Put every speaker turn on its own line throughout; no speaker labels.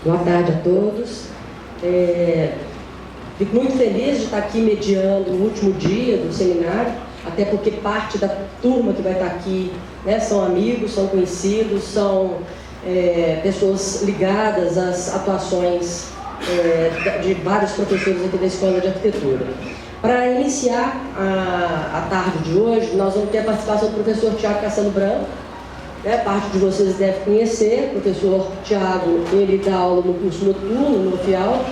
Boa tarde a todos. Fico muito feliz de estar aqui mediando o último dia do seminário, até porque parte da turma que vai estar aqui, né, são amigos, são conhecidos, são pessoas ligadas às atuações de vários professores aqui da Escola de Arquitetura. Para iniciar a tarde de hoje, nós vamos ter a participação do professor Tiago Castelo Branco. Parte de vocês deve conhecer, o professor Tiago, ele dá aula no curso noturno, no FIAL,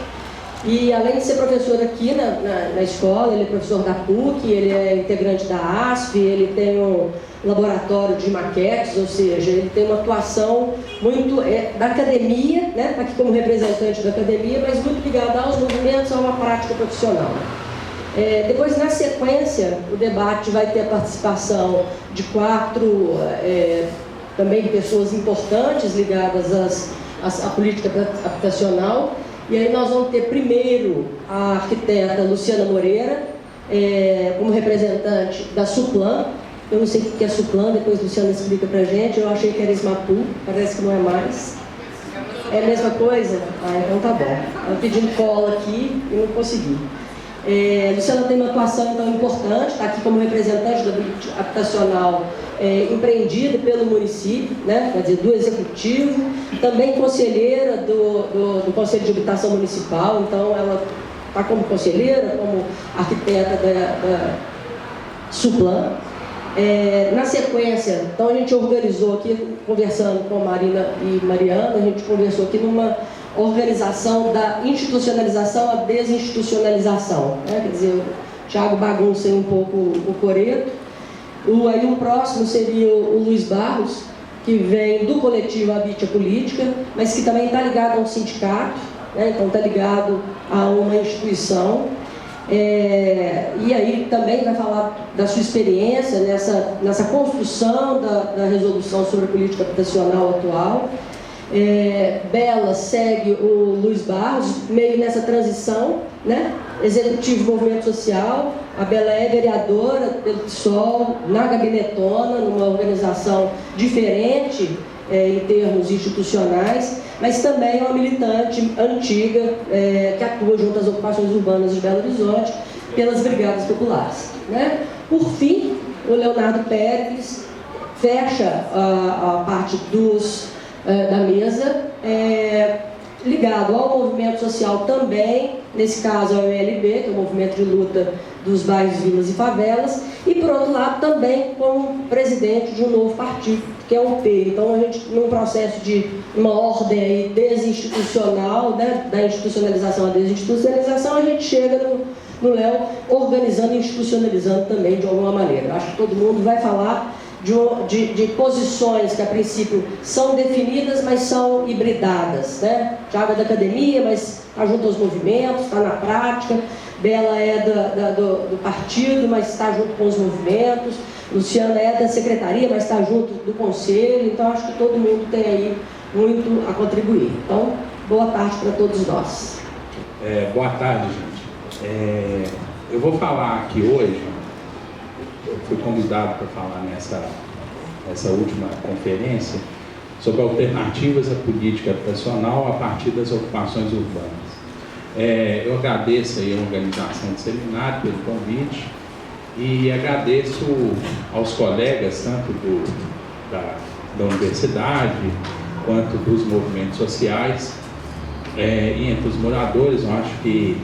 e além de ser professor aqui na escola, ele é professor da PUC, ele é integrante da ASF, ele tem um laboratório de maquetes, ou seja, ele tem uma atuação muito da academia, né, aqui como representante da academia, mas muito ligada aos movimentos, a uma prática profissional. Depois, na sequência, o debate vai ter a participação de 4 também pessoas importantes ligadas à política habitacional. E aí nós vamos ter primeiro a arquiteta Luciana Moreira, como representante da Suplan. Eu não sei o que é Suplan, depois a Luciana explica pra gente. Eu achei que era SMAPU, parece que não é mais. É a mesma coisa? Então tá bom. Eu pedi cola aqui e não consegui. Luciana tem uma atuação então importante, está aqui como representante da política habitacional empreendida pelo município, né, quer dizer, do executivo, também conselheira do Conselho de Habitação Municipal, então ela está como conselheira, como arquiteta da Suplan. Na sequência, então a gente organizou aqui, conversando com a Marina e Mariana, a gente conversou aqui numa organização da institucionalização à desinstitucionalização, né? Quer dizer, o Tiago bagunça um pouco o coreto. Aí o próximo seria o Luiz Barros, que vem do coletivo Habite a Política, mas que também está ligado a um sindicato, né? Então está ligado a uma instituição. E aí também vai falar da sua experiência nessa construção da resolução sobre a política habitacional atual. Bela segue o Luiz Barros, meio nessa transição, né? Executivo de movimento social. A Bela é vereadora pelo PSOL, na Gabinetona, numa organização diferente em termos institucionais, mas também é uma militante antiga que atua junto às ocupações urbanas de Belo Horizonte pelas brigadas populares, né? Por fim, o Leonardo Pérez fecha a parte da mesa, ligado ao movimento social também, nesse caso ao MLB, que é o movimento de luta dos bairros, vilas e favelas, e por outro lado também como presidente de um novo partido, que é o UP. Então a gente, num processo de uma ordem aí desinstitucional, né, da institucionalização à desinstitucionalização, a gente chega no Léo organizando e institucionalizando também de alguma maneira. Acho que todo mundo vai falar de posições que a princípio são definidas, mas são hibridadas, né? Tiago é da academia, mas está junto aos movimentos, está na prática. Bela é do partido, mas está junto com os movimentos. Luciana é da secretaria, mas está junto do conselho. Então acho que todo mundo tem aí muito a contribuir. Então, boa tarde para todos nós.
Boa tarde, gente. Eu vou falar aqui hoje. Eu fui convidado para falar nessa última conferência sobre alternativas à política habitacional a partir das ocupações urbanas. Eu agradeço aí a organização do seminário pelo convite e agradeço aos colegas, tanto da universidade quanto dos movimentos sociais e entre os moradores. Eu acho que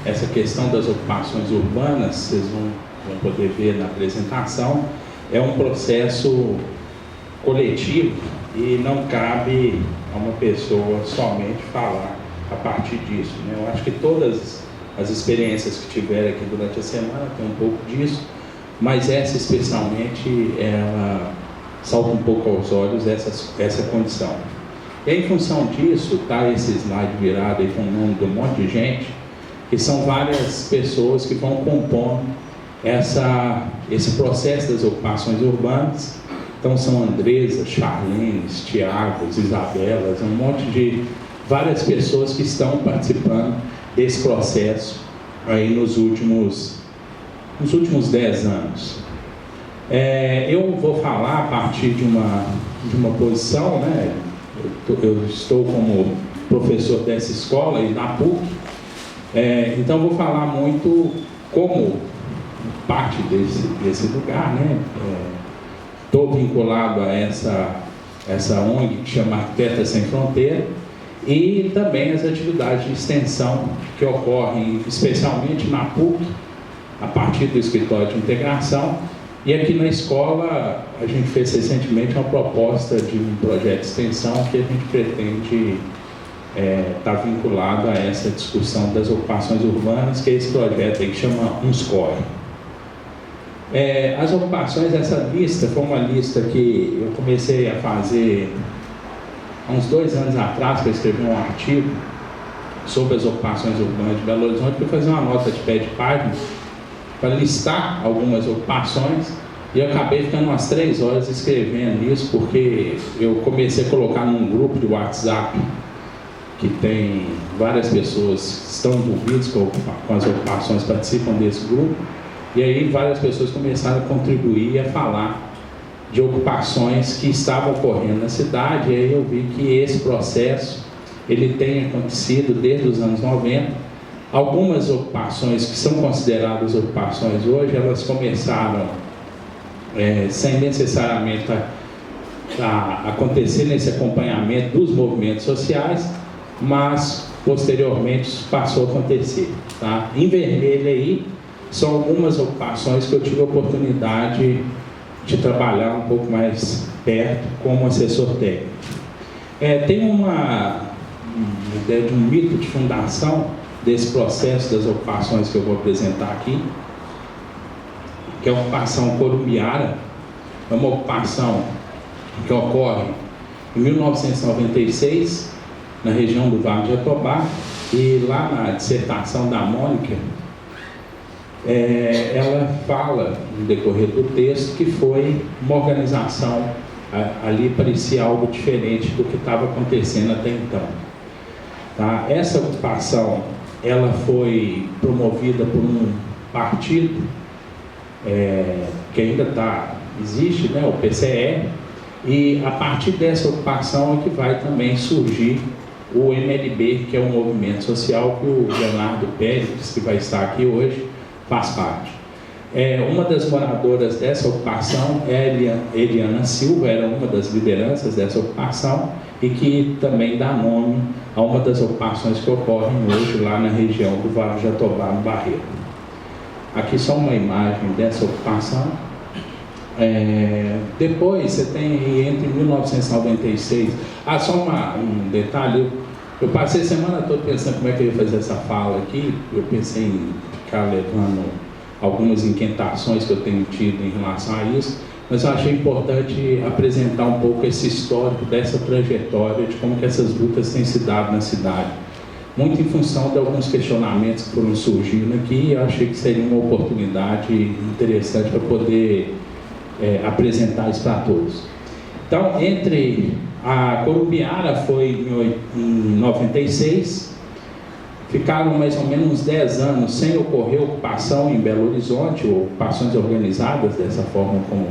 essa questão das ocupações urbanas, vocês vão poder ver na apresentação, é um processo coletivo e não cabe a uma pessoa somente falar a partir disso, né? Eu acho que todas as experiências que tiveram aqui durante a semana tem um pouco disso, mas essa especialmente, ela salta um pouco aos olhos essa condição. E em função disso, está esse slide virado aí com o nome de um monte de gente, que são várias pessoas que vão compondo esse processo das ocupações urbanas. Então são Andresa, Charlenes, Tiagos, Isabelas, um monte de várias pessoas que estão participando desse processo aí nos últimos 10 anos. Eu vou falar a partir de uma posição, né? Eu estou como professor dessa escola e da PUC. Então, vou falar muito como parte desse lugar, né? Estou vinculado a essa ONG que chama Arquitetas Sem Fronteira, e também as atividades de extensão que ocorrem especialmente na PUC, a partir do escritório de integração. E aqui na escola a gente fez recentemente uma proposta de um projeto de extensão que a gente pretende estar vinculado a essa discussão das ocupações urbanas, que é esse projeto aí que chama UNSCOR. As ocupações, essa lista foi uma lista que eu comecei a fazer há uns 2 anos atrás, que eu escrevi um artigo sobre as ocupações urbanas de Belo Horizonte, para fazer uma nota de pé de página para listar algumas ocupações, e eu acabei ficando umas 3 horas escrevendo isso, porque eu comecei a colocar num grupo de WhatsApp que tem várias pessoas que estão envolvidas com as ocupações, participam desse grupo, e aí várias pessoas começaram a contribuir, a falar de ocupações que estavam ocorrendo na cidade. E aí eu vi que esse processo ele tem acontecido desde os anos 90. Algumas ocupações que são consideradas ocupações hoje, elas começaram sem necessariamente acontecer nesse acompanhamento dos movimentos sociais, mas posteriormente passou a acontecer. Tá? Em vermelho aí são algumas ocupações que eu tive a oportunidade de trabalhar um pouco mais perto como assessor técnico. Tem uma ideia de um mito de fundação desse processo das ocupações que eu vou apresentar aqui, que é a ocupação Corumbiara. É uma ocupação que ocorre em 1996, na região do Vale de Jatobá, e lá na dissertação da Mônica, ela fala, no decorrer do texto, que foi uma organização, ali parecia algo diferente do que estava acontecendo até então. Tá? Essa ocupação, ela foi promovida por um partido que ainda existe, né, o PCE, e a partir dessa ocupação é que vai também surgir o MLB, que é um movimento social que o Leonardo Pérez, que vai estar aqui hoje, faz parte. Uma das moradoras dessa ocupação é a Eliana Silva, era uma das lideranças dessa ocupação, e que também dá nome a uma das ocupações que ocorrem hoje lá na região do Vale de Jatobá, no Barreiro. Aqui só uma imagem dessa ocupação. Depois você tem entre 1996, só um detalhe, eu passei a semana toda pensando como é que eu ia fazer essa fala aqui. Eu pensei em ficar levando algumas inquietações que eu tenho tido em relação a isso, mas eu achei importante apresentar um pouco esse histórico dessa trajetória, de como que essas lutas têm se dado na cidade, muito em função de alguns questionamentos que foram surgindo aqui, e eu achei que seria uma oportunidade interessante para poder apresentar isso para todos. Então, a Corumbiara foi em 96, ficaram mais ou menos uns 10 anos sem ocorrer ocupação em Belo Horizonte, ou ocupações organizadas dessa forma como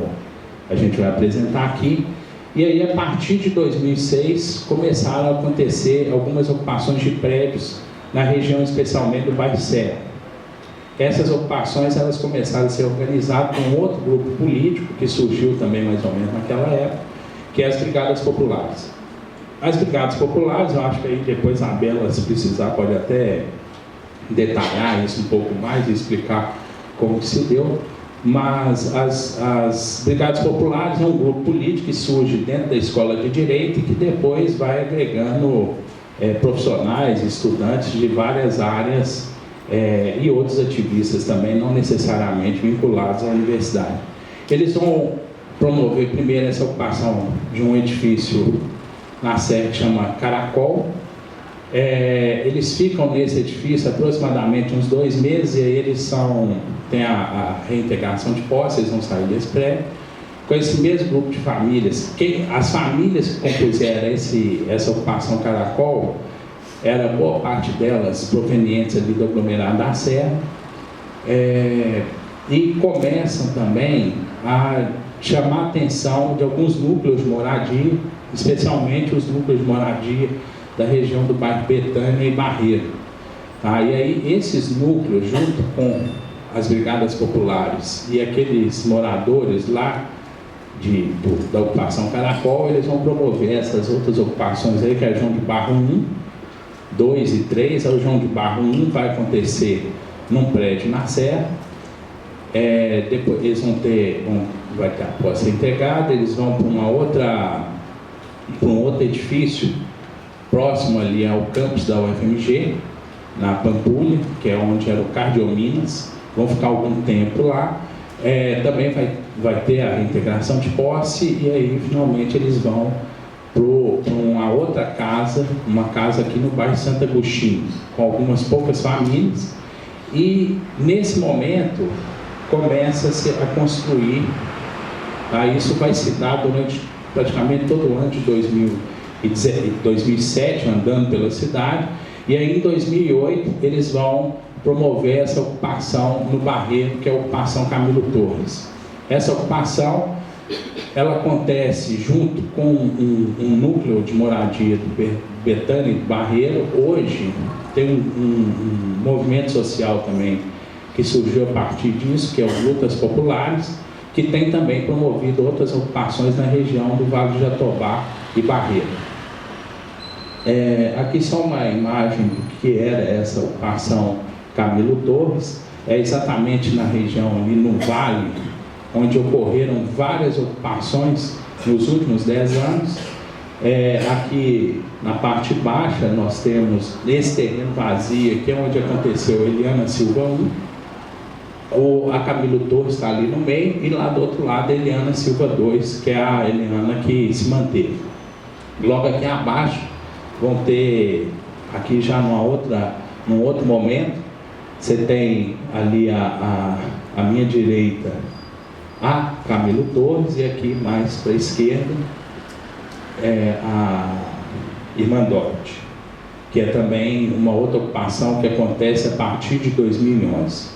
a gente vai apresentar aqui. E aí, a partir de 2006, começaram a acontecer algumas ocupações de prédios na região, especialmente do bairro Serra. Essas ocupações, elas começaram a ser organizadas com outro grupo político, que surgiu também mais ou menos naquela época, que é as Brigadas Populares. As Brigadas Populares, eu acho que aí depois a Bela, se precisar, pode até detalhar isso um pouco mais e explicar como que se deu, mas as Brigadas Populares é um grupo político que surge dentro da Escola de Direito e que depois vai agregando profissionais, estudantes de várias áreas e outros ativistas também, não necessariamente vinculados à universidade. Eles vão promover primeiro essa ocupação de um edifício na Serra que chama Caracol. Eles ficam nesse edifício aproximadamente uns 2 meses, e aí eles têm a reintegração de posse, eles vão sair desse prédio. Com esse mesmo grupo de famílias, as famílias que compuseram essa ocupação Caracol, era boa parte delas provenientes ali do aglomerado da Serra, e começam também a chamar a atenção de alguns núcleos de moradia, especialmente os núcleos de moradia da região do bairro Betânia e Barreiro. Tá? E aí esses núcleos, junto com as brigadas populares e aqueles moradores lá da ocupação Caracol, eles vão promover essas outras ocupações aí, que é João de Barro 1, 2 e 3. O João de Barro 1 vai acontecer num prédio na Serra. Depois eles vai ter a posse integrada, eles vão para um outro edifício próximo ali ao campus da UFMG, na Pampulha, que é onde era o Cardiominas. Vão ficar algum tempo lá. Também vai ter a reintegração de posse, e aí finalmente eles vão para uma outra casa, uma casa aqui no bairro Santo Agostinho, com algumas poucas famílias, e nesse momento começa-se a construir, tá? Isso vai se dar durante praticamente todo o ano de 2007, andando pela cidade, e aí em 2008 eles vão promover essa ocupação no Barreiro, que é a ocupação Camilo Torres. Essa ocupação, ela acontece junto com um núcleo de moradia do Betânia e do Barreiro. Hoje tem um movimento social também que surgiu a partir disso, que é o Lutas Populares, que tem também promovido outras ocupações na região do Vale do Jatobá e Barreiro. Aqui só uma imagem do que era essa ocupação Camilo Torres. É exatamente na região ali no Vale, onde ocorreram várias ocupações nos últimos 10 anos. Aqui na parte baixa nós temos esse terreno vazio, que é onde aconteceu Eliana Silva 1. A Camilo Torres está ali no meio, e lá do outro lado a Eliana Silva 2, que é a Eliana que se manteve. Logo aqui abaixo vão ter, aqui já num outro momento, você tem ali a minha direita a Camilo Torres, e aqui mais para a esquerda a Irmã Dorothy, que é também uma outra ocupação que acontece a partir de 2011.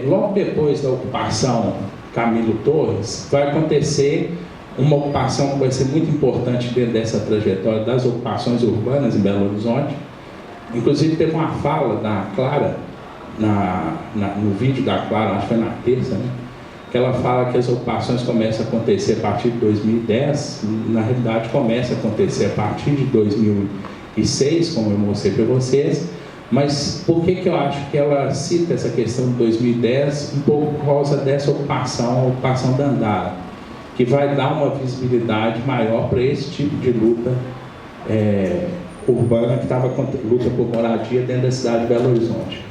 Logo depois da ocupação Camilo Torres, vai acontecer uma ocupação que vai ser muito importante dentro dessa trajetória das ocupações urbanas em Belo Horizonte. Inclusive teve uma fala da Clara, no vídeo da Clara, acho que foi na terça, né? Que ela fala que as ocupações começam a acontecer a partir de 2010, na realidade começa a acontecer a partir de 2006, como eu mostrei para vocês. Mas por que eu acho que ela cita essa questão de 2010? Um pouco por causa dessa ocupação, a ocupação da Andara, que vai dar uma visibilidade maior para esse tipo de luta urbana, que estava luta por moradia dentro da cidade de Belo Horizonte.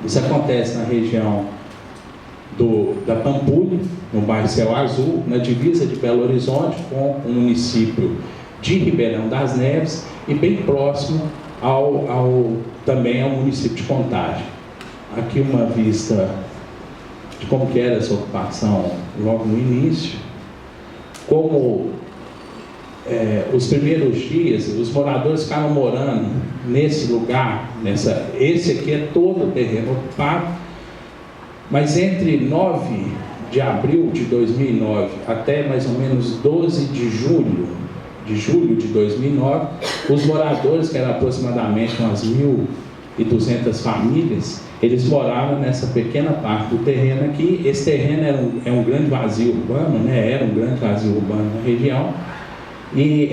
Isso acontece na região da Pampulha, no bairro Céu Azul, na divisa de Belo Horizonte com o município de Ribeirão das Neves, e bem próximo também ao município de Contagem. Aqui uma vista de como que era essa ocupação logo no início. Como os primeiros dias, os moradores ficaram morando nesse lugar, esse aqui é todo o terreno ocupado, mas entre 9 de abril de 2009 até mais ou menos 12 de julho de 2009, os moradores, que eram aproximadamente umas 1.200 famílias, eles moravam nessa pequena parte do terreno aqui. Esse terreno é um grande vazio urbano, né? Era um grande vazio urbano na região, e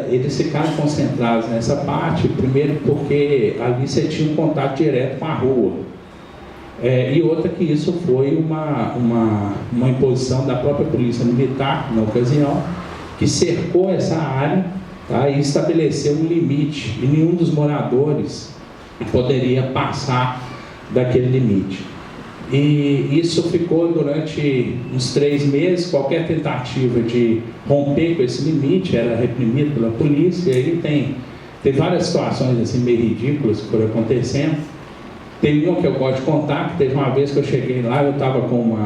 eles ficaram concentrados nessa parte, primeiro porque ali você tinha um contato direto com a rua, e outra que isso foi uma imposição da própria polícia militar na ocasião, que cercou essa área, tá, e estabeleceu um limite, e nenhum dos moradores poderia passar daquele limite. E isso ficou durante uns 3 meses. Qualquer tentativa de romper com esse limite era reprimido pela polícia. E aí tem várias situações assim meio ridículas que foram acontecendo. Tem uma que eu gosto de contar, que teve uma vez que eu cheguei lá, eu estava com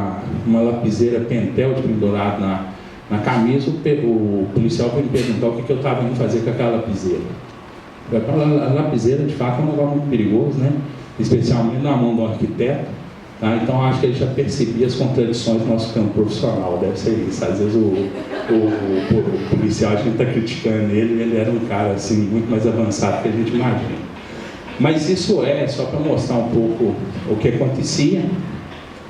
uma lapiseira Pentel de pendurado na camisa. O policial veio me perguntar o que eu estava indo fazer com aquela lapiseira. A lapiseira, de fato, é um negócio muito perigoso, né? Especialmente na mão do arquiteto. Tá? Então, acho que ele já percebia as contradições do nosso campo profissional. Deve ser isso. Às vezes o policial, a gente está criticando ele era um cara assim, muito mais avançado que a gente imagina. Mas isso é só para mostrar um pouco o que acontecia.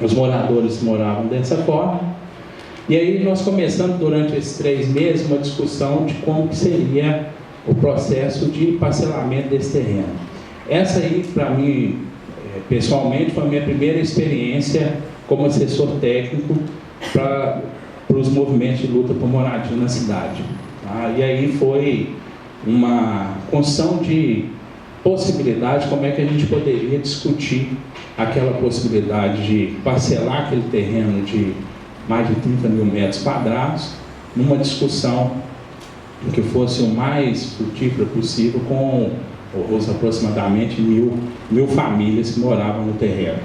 Os moradores moravam dessa forma. E aí nós começamos durante esses 3 meses uma discussão de como que seria o processo de parcelamento desse terreno. Essa aí, para mim, pessoalmente, foi a minha primeira experiência como assessor técnico para os movimentos de luta por moradia na cidade. Tá? E aí foi uma construção de possibilidade, como é que a gente poderia discutir aquela possibilidade de parcelar aquele terreno de mais de 30 mil metros quadrados, numa discussão que fosse o mais frutífera possível com os aproximadamente mil famílias que moravam no terreno.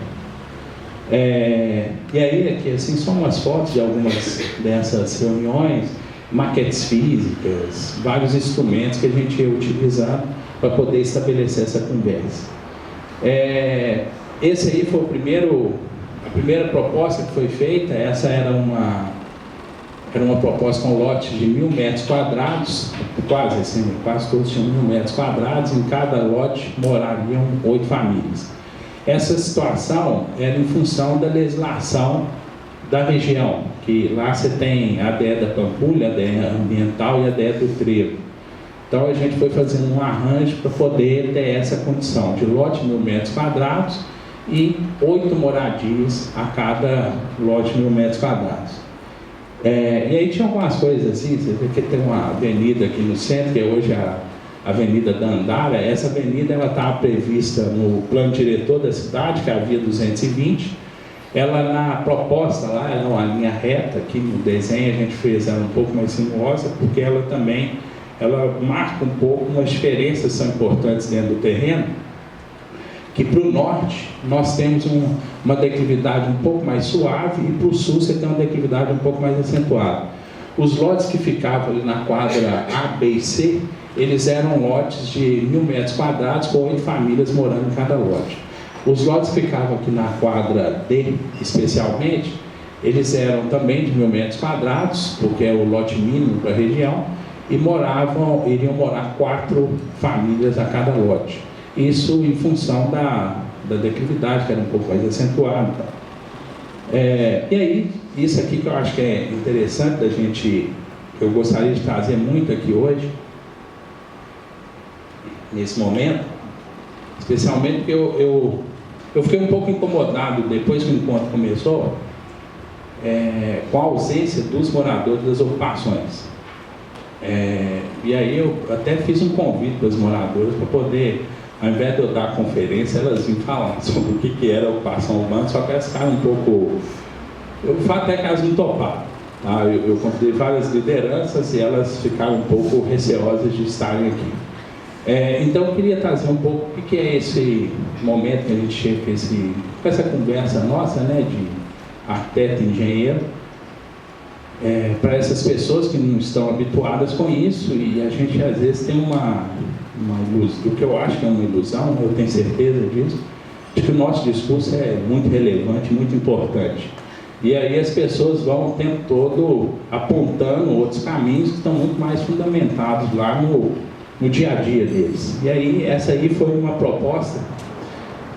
E aí, aqui assim, são umas fotos de algumas dessas reuniões, maquetes físicas, vários instrumentos que a gente ia utilizar para poder estabelecer essa conversa. Esse aí foi a primeira proposta que foi feita. Essa era uma proposta com lote de 1.000 metros quadrados, quase todos tinham 1.000 metros quadrados, em cada lote morariam 8 famílias. Essa situação era em função da legislação da região, que lá você tem a DE da Pampulha, a DE ambiental e a DE do Trevo. Então a gente foi fazendo um arranjo para poder ter essa condição de lote de 1.000 metros quadrados e 8 moradias a cada lote de 1.000 metros quadrados. E aí tinha algumas coisas assim, você vê que tem uma avenida aqui no centro, que é hoje a Avenida Dandara. Essa avenida estava prevista no plano diretor da cidade, que é a Via 220. Ela, na proposta lá, ela é uma linha reta. Aqui no desenho a gente fez ela um pouco mais sinuosa, porque ela marca um pouco umas diferenças que são importantes dentro do terreno, que para o norte nós temos uma declividade um pouco mais suave e para o sul você tem uma declividade um pouco mais acentuada. Os lotes que ficavam ali na quadra A, B e C, eles eram lotes de 1.000 metros quadrados com 8 famílias morando em cada lote. Os lotes que ficavam aqui na quadra D, especialmente, eles eram também de 1.000 metros quadrados, porque é o lote mínimo para a região, e iriam morar 4 famílias a cada lote. Isso em função da declividade, que era um pouco mais acentuada. E aí, isso aqui que eu acho que é interessante eu gostaria de trazer muito aqui hoje, nesse momento, especialmente porque eu fiquei um pouco incomodado depois que o encontro começou, com a ausência dos moradores das ocupações. E aí eu até fiz um convite para os moradores para poder, ao invés de eu dar a conferência, elas vinham falar sobre o que era a ocupação urbana, só que elas ficaram um pouco... O fato é que elas não toparam. Tá? Eu convidei várias lideranças e elas ficaram um pouco receosas de estarem aqui. Então eu queria trazer um pouco o que é esse momento que a gente chega com essa conversa nossa, né, de arquiteto e engenheiro, para essas pessoas que não estão habituadas com isso, e a gente às vezes tem uma ilusão, o que eu acho que é uma ilusão, eu tenho certeza disso, de que o nosso discurso é muito relevante, muito importante. E aí as pessoas vão o tempo todo apontando outros caminhos que estão muito mais fundamentados lá no dia a dia deles. E aí essa aí foi uma proposta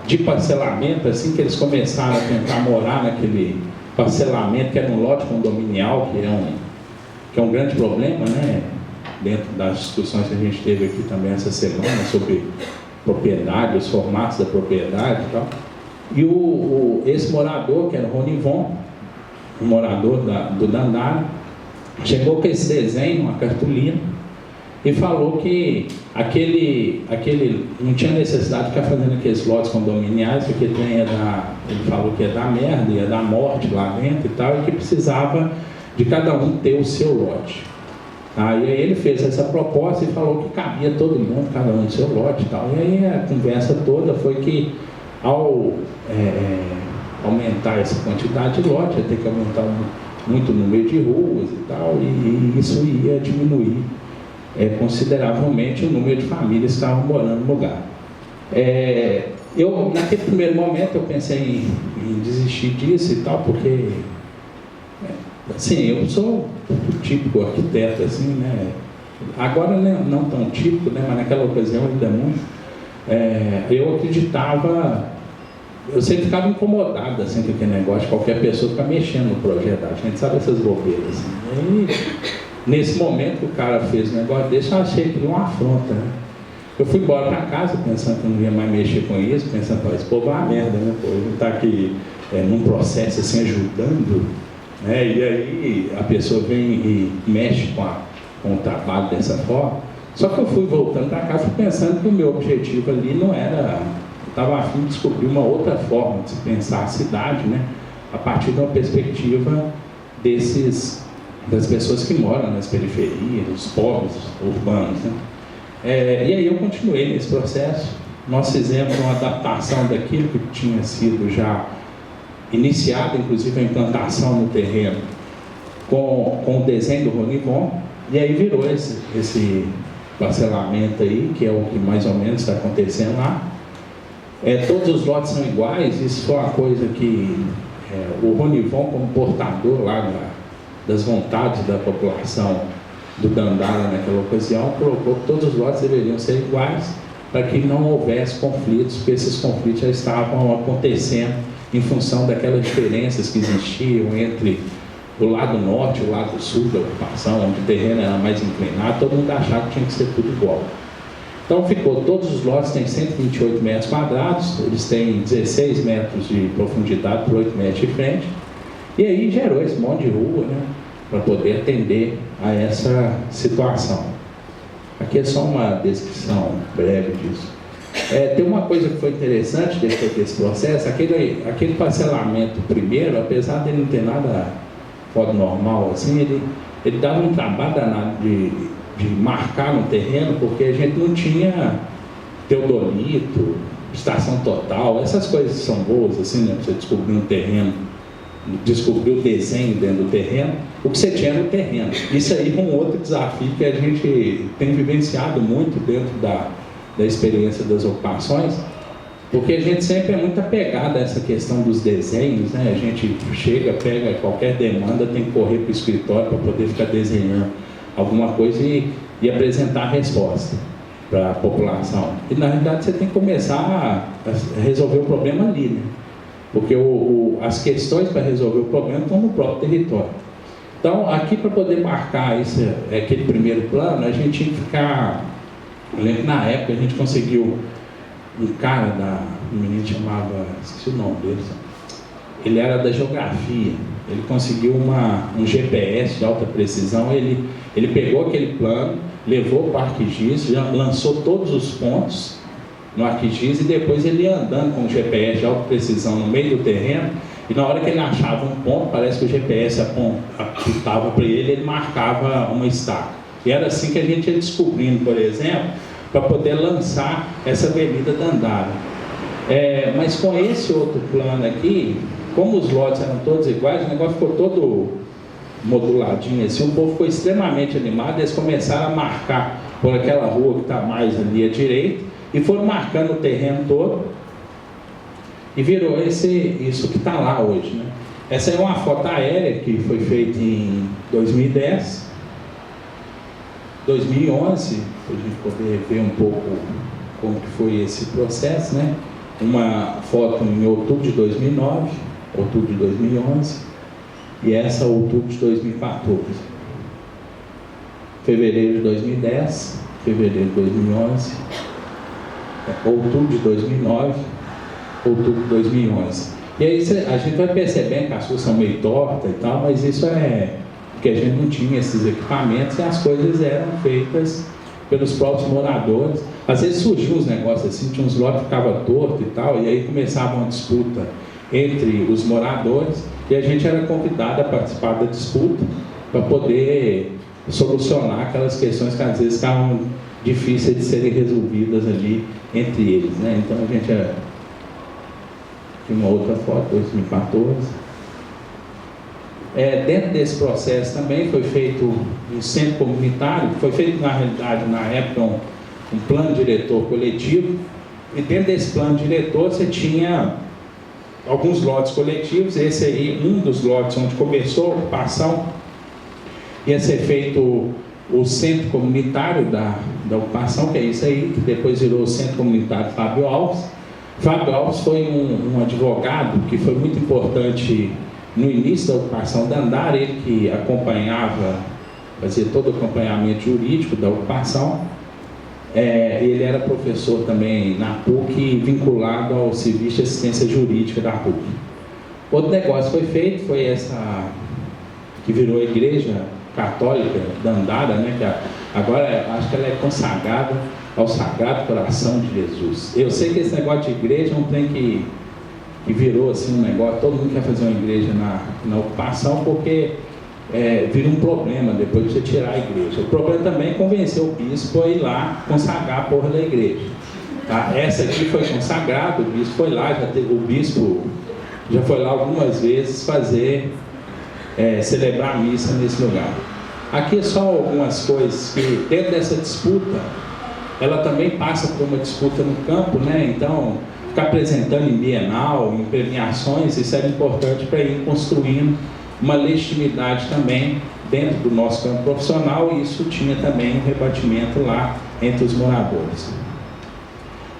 de parcelamento, assim que eles começaram a tentar morar naquele parcelamento, que era um lote condominial, que é um grande problema, né? Dentro das discussões que a gente teve aqui também essa semana sobre propriedade, os formatos da propriedade e tal. E esse morador, que era o Ronivon, um morador do Dandara, chegou com esse desenho, uma cartolina, e falou que aquele não tinha necessidade de ficar fazendo aqueles lotes condominiais, porque ele falou que ia dar merda, ia dar morte lá dentro e tal, e que precisava de cada um ter o seu lote. E aí ele fez essa proposta e falou que cabia todo mundo, cada um no seu lote e tal. E aí a conversa toda foi que, ao aumentar essa quantidade de lote, ia ter que aumentar muito o número de ruas e tal, e isso ia diminuir consideravelmente o número de famílias que estavam morando no lugar. Naquele primeiro momento eu pensei em desistir disso e tal, porque Sim, eu sou típico arquiteto, assim, né? Agora não tão típico, né? Mas naquela ocasião ainda muito. Eu acreditava, eu sempre ficava incomodado assim, com aquele negócio, qualquer pessoa ficar mexendo no projeto da gente, sabe essas bobeiras assim. E nesse momento que o cara fez um negócio desse, eu achei que era uma afronta, né? Eu fui embora para casa pensando que eu não ia mais mexer com isso, pensando, esse povo é uma merda, né? Pô, ele está aqui num processo assim, ajudando, né? E aí a pessoa vem e mexe com o trabalho dessa forma. Só que eu fui voltando para cá, fui pensando que o meu objetivo ali não era... Eu estava a fim de descobrir uma outra forma de se pensar a cidade, né? A partir de uma perspectiva das pessoas que moram nas periferias, os povos urbanos, né? E aí eu continuei nesse processo. Nós fizemos uma adaptação daquilo que tinha sido já iniciado, inclusive a implantação no terreno, com o desenho do Ronivon, e aí virou esse parcelamento aí, que é o que mais ou menos está acontecendo lá. Todos os lotes são iguais, isso foi uma coisa que o Ronivon, como portador lá das vontades da população do Dandara naquela ocasião, colocou que todos os lotes deveriam ser iguais para que não houvesse conflitos, porque esses conflitos já estavam acontecendo em função daquelas diferenças que existiam entre o lado norte e o lado sul da ocupação, onde o terreno era mais inclinado, todo mundo achava que tinha que ser tudo igual. Então todos os lotes têm 128 metros quadrados, eles têm 16 metros de profundidade por 8 metros de frente, e aí gerou esse monte de rua, né, para poder atender a essa situação. Aqui é só uma descrição breve disso. Tem uma coisa que foi interessante desse processo, aquele parcelamento primeiro, apesar de ele não ter nada fora do normal, assim, ele dava um trabalho danado de marcar no terreno, porque a gente não tinha teodolito, estação total, essas coisas são boas, assim, né, você descobrir um terreno, descobrir o desenho dentro do terreno, o que você tinha no terreno. Isso aí é um outro desafio que a gente tem vivenciado muito dentro da experiência das ocupações, porque a gente sempre é muito apegado a essa questão dos desenhos, né? A gente chega, pega qualquer demanda, tem que correr para o escritório para poder ficar desenhando alguma coisa e apresentar a resposta para a população. E na realidade você tem que começar a resolver o problema ali, né? Porque as questões para resolver o problema estão no próprio território. Então, aqui para poder marcar aquele primeiro plano, a gente tinha que ficar... Eu lembro que na época a gente conseguiu um cara um menino chamava... Esqueci o nome dele. Ele era da geografia. Ele conseguiu um GPS de alta precisão. Ele pegou aquele plano, levou para o ArcGIS, já lançou todos os pontos no ArcGIS e depois ele ia andando com o GPS de alta precisão no meio do terreno, e na hora que ele achava um ponto, parece que o GPS apontava para ele marcava uma estaca. E era assim que a gente ia descobrindo, por exemplo, para poder lançar essa avenida Dandara. Mas com esse outro plano aqui, como os lotes eram todos iguais, o negócio ficou todo moduladinho assim, o povo ficou extremamente animado, eles começaram a marcar por aquela rua que está mais ali à direita, e foram marcando o terreno todo, e virou isso que está lá hoje, né? Essa é uma foto aérea que foi feita em 2010, 2011, para a gente poder ver um pouco como que foi esse processo, né? Uma foto em outubro de 2009, outubro de 2011, e essa outubro de 2014. Fevereiro de 2010, fevereiro de 2011, outubro de 2009, outubro de 2011. E aí a gente vai percebendo que as ruas são meio tortas e tal, mas isso é porque a gente não tinha esses equipamentos e as coisas eram feitas pelos próprios moradores. Às vezes surgiam uns negócios assim, tinha uns lotes que ficavam tortos e tal, e aí começava uma disputa entre os moradores e a gente era convidado a participar da disputa para poder solucionar aquelas questões que às vezes estavam difíceis de serem resolvidas ali entre eles, né? Então a gente tinha uma outra foto, 2014. Dentro desse processo também foi feito um centro comunitário, foi feito na realidade na época um plano diretor coletivo, e dentro desse plano diretor você tinha alguns lotes coletivos. Esse aí, um dos lotes onde começou a ocupação, ia ser feito o centro comunitário da ocupação, que é isso aí, que depois virou o centro comunitário Fábio Alves. Fábio Alves foi um advogado que foi muito importante no início da ocupação da Andara, ele que acompanhava, fazia todo o acompanhamento jurídico da ocupação. Ele era professor também na PUC, vinculado ao Serviço de Assistência Jurídica da PUC. Outro negócio foi feito, foi essa que virou a Igreja Católica da Andara, né, que agora acho que ela é consagrada ao Sagrado Coração de Jesus. Eu sei que esse negócio de igreja é um trem que virou assim um negócio, todo mundo quer fazer uma igreja na ocupação, porque vira um problema depois de você tirar a igreja. O problema também é convencer o bispo a ir lá consagrar a porra da igreja. Tá? Essa aqui foi consagrada, o bispo foi lá, o bispo já foi lá algumas vezes celebrar a missa nesse lugar. Aqui só algumas coisas que, dentro dessa disputa, ela também passa por uma disputa no campo, né? Então, ficar apresentando em bienal, em premiações, isso era importante para ir construindo uma legitimidade também dentro do nosso campo profissional, e isso tinha também um rebatimento lá entre os moradores.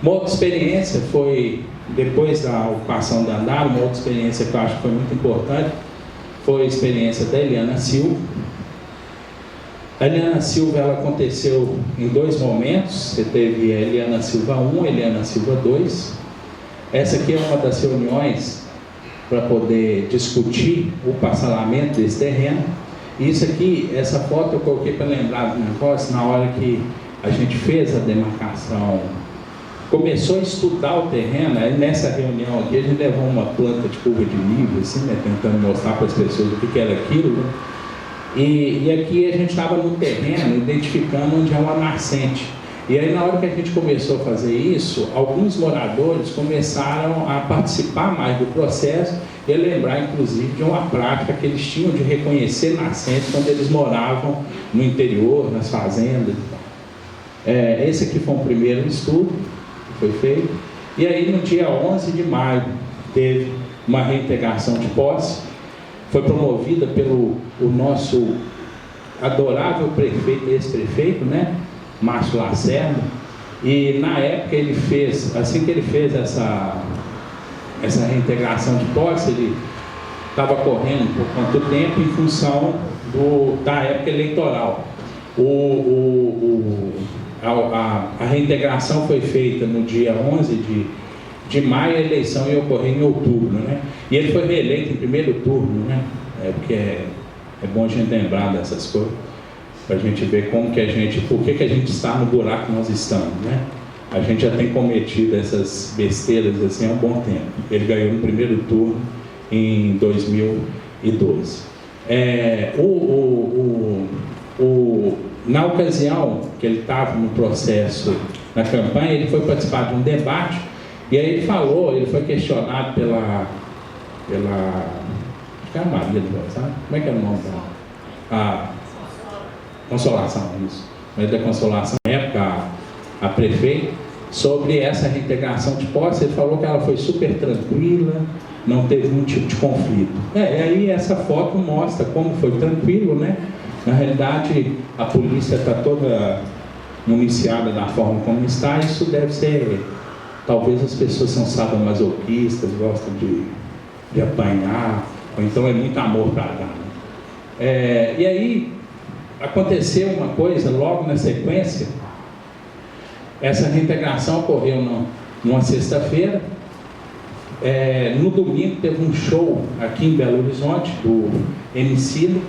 Uma outra experiência foi, depois da ocupação da Andara, uma outra experiência que eu acho que foi muito importante, foi a experiência da Eliana Silva. A Eliana Silva, ela aconteceu em dois momentos. Você teve a Eliana Silva 1, a Eliana Silva 2. Essa aqui é uma das reuniões para poder discutir o parcelamento desse terreno. E isso aqui, essa foto eu coloquei para lembrar do negócio, na hora que a gente fez a demarcação, começou a estudar o terreno. Aí nessa reunião aqui a gente levou uma planta de curva de nível, assim, né, tentando mostrar para as pessoas o que era aquilo, né? E aqui a gente estava no terreno, identificando onde é uma nascente. E aí na hora que a gente começou a fazer isso, alguns moradores começaram a participar mais do processo e a lembrar inclusive de uma prática que eles tinham de reconhecer nascentes quando eles moravam no interior, nas fazendas e tal. Esse aqui foi um primeiro estudo que foi feito. E aí no dia 11 de maio teve uma reintegração de posse. Foi promovida pelo nosso adorável prefeito, ex-prefeito, né, Márcio Lacerda. E na época ele fez, assim que ele fez essa reintegração de posse, ele estava correndo por quanto tempo em função da época eleitoral. A reintegração foi feita no dia 11 de maio, a eleição ia ocorrer em outubro, né? E ele foi reeleito em primeiro turno, né? Porque é bom a gente lembrar dessas coisas, para a gente ver como que por que a gente está no buraco que nós estamos, né? A gente já tem cometido essas besteiras assim há um bom tempo. Ele ganhou no primeiro turno em 2012. Na ocasião que ele estava no processo, na campanha, ele foi participar de um debate. E aí ele foi questionado pela acho que é a Maria do sabe? Como é que era o nome dela? A Consolação, isso. Da Consolação, na época, a prefeita, sobre essa reintegração de posse. Ele falou que ela foi super tranquila, não teve nenhum tipo de conflito. E aí essa foto mostra como foi tranquilo, né? Na realidade, a polícia está toda municiada da forma como está. Isso deve ser... Talvez as pessoas são sadomasoquistas, gostam de apanhar, ou então é muito amor para dar. E aí aconteceu uma coisa, logo na sequência, essa reintegração ocorreu numa sexta-feira. No domingo teve um show aqui em Belo Horizonte, do Emicida,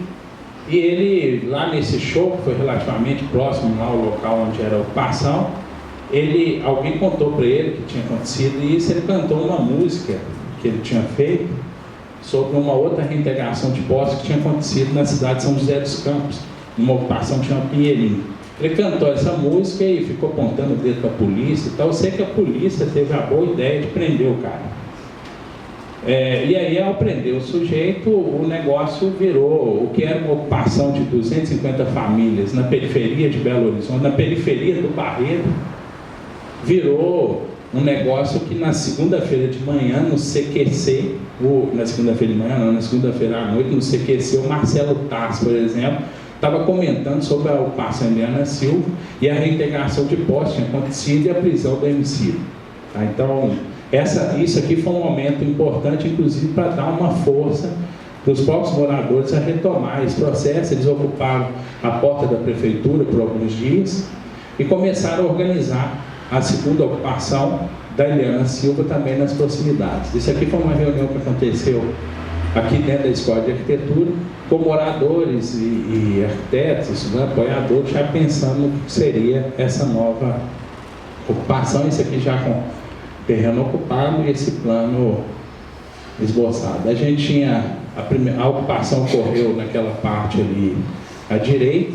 e ele, lá nesse show, que foi relativamente próximo lá ao local onde era a ocupação, alguém contou para ele que tinha acontecido isso. Ele cantou uma música que ele tinha feito sobre uma outra reintegração de posse que tinha acontecido na cidade de São José dos Campos, numa ocupação que chama Pinheirinho. Ele cantou essa música e ficou apontando o dedo para a polícia e tal. Eu sei que a polícia teve a boa ideia de prender o cara. E aí, ao prender o sujeito, o negócio virou o que era uma ocupação de 250 famílias na periferia de Belo Horizonte, na periferia do Barreiro, virou um negócio que na segunda-feira de manhã, no CQC, na segunda-feira de manhã, não, na segunda-feira à noite, no CQC, o Marcelo Taz, por exemplo, estava comentando sobre a ocupação de Ana Silva e a reintegração de posse tinha acontecido e a prisão do homicídio. Tá? Então, isso aqui foi um momento importante, inclusive, para dar uma força para os próprios moradores a retomar esse processo. Eles ocuparam a porta da prefeitura por alguns dias e começaram a organizar a segunda ocupação da Eliana Silva também nas proximidades. Isso aqui foi uma reunião que aconteceu aqui dentro da Escola de Arquitetura, com moradores e arquitetos, apoiadores, já pensando no que seria essa nova ocupação. Isso aqui já com terreno ocupado e esse plano esboçado. A gente tinha, a ocupação ocorreu naquela parte ali à direita,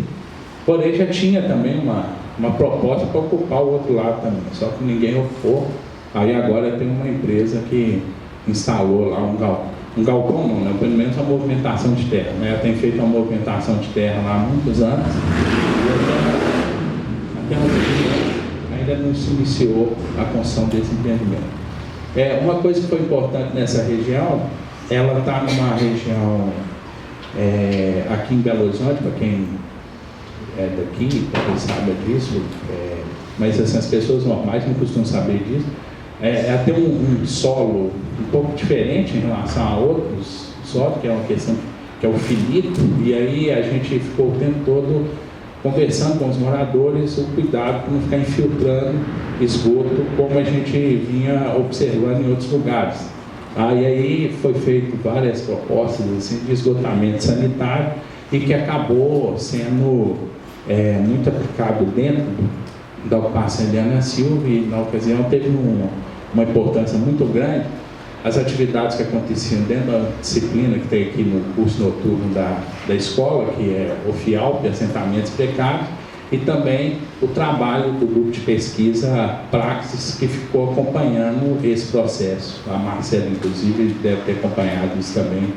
porém já tinha também uma proposta para ocupar o outro lado também, só que ninguém ocupou. Aí agora tem uma empresa que instalou lá um galpão não, né? Pelo menos uma movimentação de terra, né? Ela tem feito uma movimentação de terra lá há muitos anos e até hoje ainda não se iniciou a construção desse empreendimento. Uma coisa que foi importante nessa região, ela está numa região aqui em Belo Horizonte, para quem é daqui, talvez saiba disso, mas assim, as pessoas normais não costumam saber disso. Até um solo um pouco diferente em relação a outros solos, que é uma questão que é o finito, e aí a gente ficou o tempo todo conversando com os moradores o cuidado para não ficar infiltrando esgoto, como a gente vinha observando em outros lugares. E aí foi feito várias propostas assim, de esgotamento sanitário e que acabou sendo muito aplicado dentro da ocupação de Ana Silva, e na ocasião teve uma importância muito grande as atividades que aconteciam dentro da disciplina que tem aqui no curso noturno da escola, que é o FIALP, Assentamentos Precários, e também o trabalho do grupo de pesquisa Praxis, que ficou acompanhando esse processo. A Marcela, inclusive, deve ter acompanhado isso também.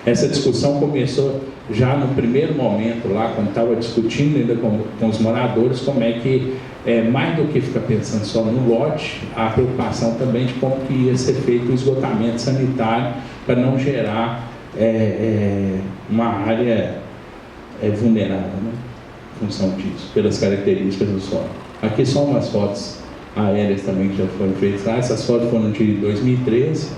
Essa discussão começou já no primeiro momento, lá quando estava discutindo ainda com os moradores, como é que, mais do que ficar pensando só no lote, a preocupação também de como que ia ser feito o esgotamento sanitário para não gerar uma área vulnerável, né, em função disso, pelas características do solo. Aqui são umas fotos aéreas também que já foram feitas. Essas fotos foram de 2013.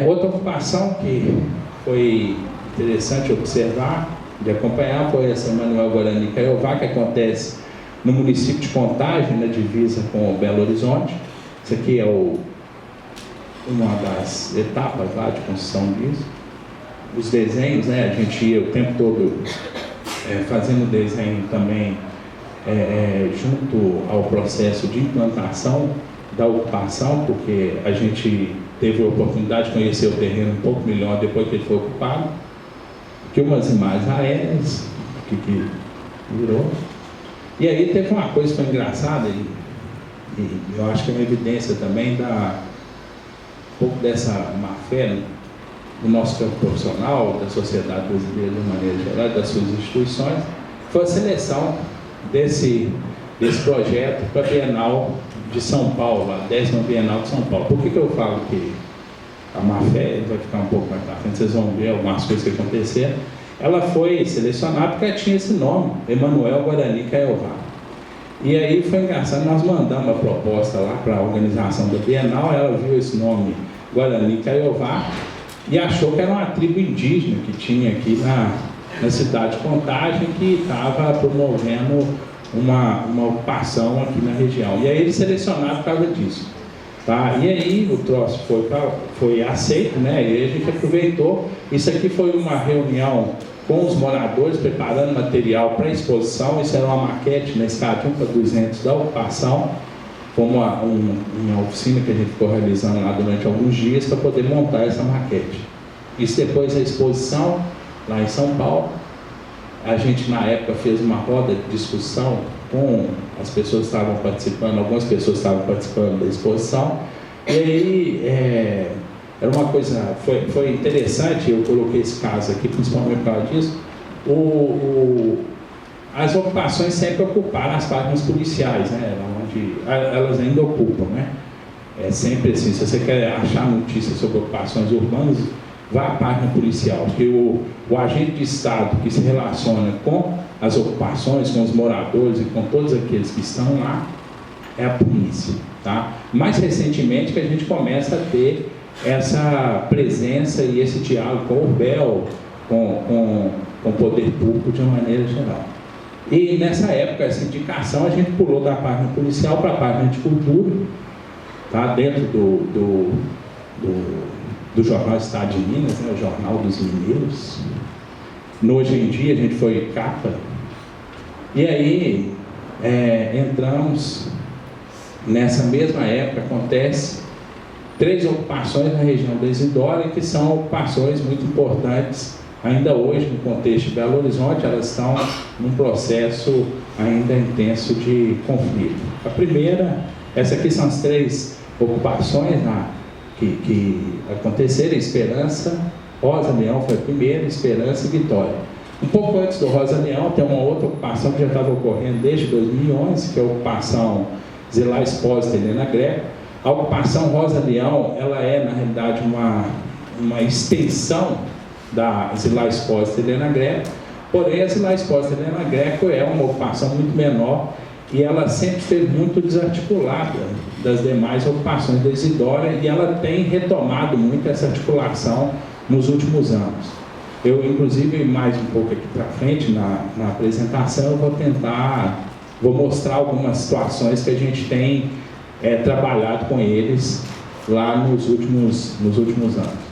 Outra ocupação que foi interessante observar, de acompanhar, foi essa Manuel Guarani Caiová, que acontece no município de Contagem, na divisa com Belo Horizonte. Isso aqui é uma das etapas lá de construção disso. Os desenhos, né, a gente ia o tempo todo fazendo desenho também junto ao processo de implantação da ocupação, porque a gente teve a oportunidade de conhecer o terreno um pouco melhor depois que ele foi ocupado. Aqui umas imagens aéreas, que virou. E aí teve uma coisa que foi engraçada, e eu acho que é uma evidência também um pouco dessa má-fé do nosso campo profissional, da sociedade brasileira de maneira geral, das suas instituições, foi a seleção desse projeto para a Bienal de São Paulo, a 10ª Bienal de São Paulo. Por que eu falo que a má-fé vai ficar um pouco mais para frente, vocês vão ver algumas coisas que aconteceram. Ela foi selecionada porque ela tinha esse nome, Emanuel Guarani Caiová. E aí foi engraçado, nós mandamos a proposta lá para a organização da Bienal, ela viu esse nome Guarani Caiová e achou que era uma tribo indígena que tinha aqui na cidade de Contagem, que estava promovendo uma ocupação aqui na região. E aí eles selecionaram por causa disso. Tá? E aí o troço foi aceito, né? E aí a gente aproveitou. Isso aqui foi uma reunião com os moradores, preparando material para a exposição. Isso era uma maquete na escala de 1 para 200 da ocupação, como uma oficina que a gente ficou realizando lá durante alguns dias para poder montar essa maquete. Isso depois da exposição, lá em São Paulo. A gente, na época, fez uma roda de discussão com as pessoas que estavam participando, algumas pessoas estavam participando da exposição, e aí era uma coisa, foi interessante, eu coloquei esse caso aqui, principalmente por causa disso, as ocupações sempre ocuparam as páginas policiais, né? Onde elas ainda ocupam, né? É sempre assim, se você quer achar notícias sobre ocupações urbanas, vá à página policial, porque o agente de Estado que se relaciona com as ocupações, com os moradores e com todos aqueles que estão lá, é a polícia, tá? Mais recentemente que a gente começa a ter essa presença e esse diálogo com o URBEL, com o poder público de uma maneira geral. E nessa época, essa indicação, a gente pulou da página policial para a página de cultura, tá? Dentro do jornal Estado de Minas, né? O Jornal dos Mineiros. Hoje em dia, a gente foi capa. E aí, entramos, nessa mesma época, acontece 3 ocupações na região da Isidora, que são ocupações muito importantes ainda hoje no contexto de Belo Horizonte. Elas estão num processo ainda intenso de conflito. A primeira, essa aqui são as 3 ocupações que aconteceram: Esperança, Rosa Leão foi a primeira, Esperança e Vitória. Um pouco antes do Rosa Leão tem uma outra ocupação que já estava ocorrendo desde 2011, que é a ocupação Zilá Espósito e Helena Greco. A ocupação Rosa Leão, ela é, na realidade, uma extensão da Zilá Espósito e Helena Greco, porém a Zilá Espósito e Helena Greco é uma ocupação muito menor e ela sempre esteve muito desarticulada das demais ocupações da Isidora, e ela tem retomado muito essa articulação nos últimos anos. Eu, inclusive, mais um pouco aqui para frente, na apresentação, eu vou mostrar algumas situações que a gente tem trabalhado com eles lá nos últimos anos.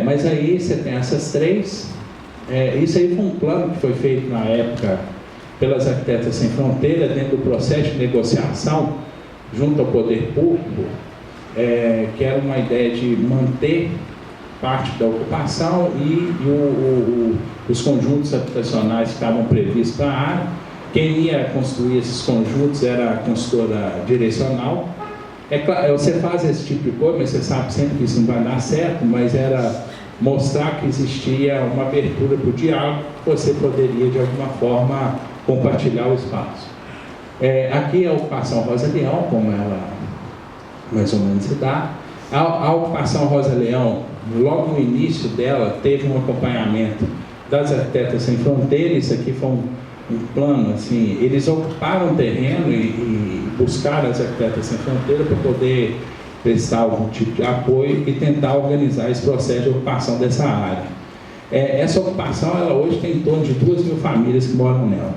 Mas aí você tem essas 3. Isso aí foi um plano que foi feito na época pelas Arquitetas Sem Fronteira, dentro do processo de negociação junto ao poder público, que era uma ideia de manter parte da ocupação e os conjuntos habitacionais que estavam previstos para a área. Quem ia construir esses conjuntos era a consultora direcional. Claro, você faz esse tipo de coisa, mas você sabe sempre que isso não vai dar certo, mas era mostrar que existia uma abertura para o diálogo, que você poderia, de alguma forma, compartilhar o espaço. Aqui é a ocupação Rosa Leão, como ela mais ou menos se dá. A ocupação Rosa Leão, logo no início dela, teve um acompanhamento das Arquitetas Sem Fronteira. Isso aqui foi um plano, assim, eles ocuparam o terreno e buscaram as Arquitetas Sem Fronteira para poder prestar algum tipo de apoio e tentar organizar esse processo de ocupação dessa área. Essa ocupação, ela hoje tem em torno de 2.000 famílias que moram nela.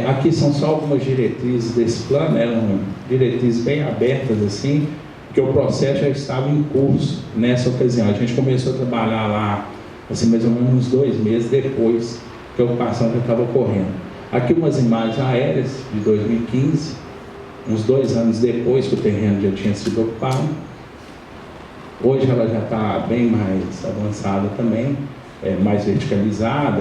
Aqui são só algumas diretrizes desse plano, eram diretrizes bem abertas, assim, porque o processo já estava em curso nessa ocasião. A gente começou a trabalhar lá, assim, mais ou menos uns 2 meses depois que a ocupação já estava ocorrendo. Aqui umas imagens aéreas de 2015, uns 2 anos depois que o terreno já tinha sido ocupado. Hoje ela já está bem mais avançada também, mais verticalizada.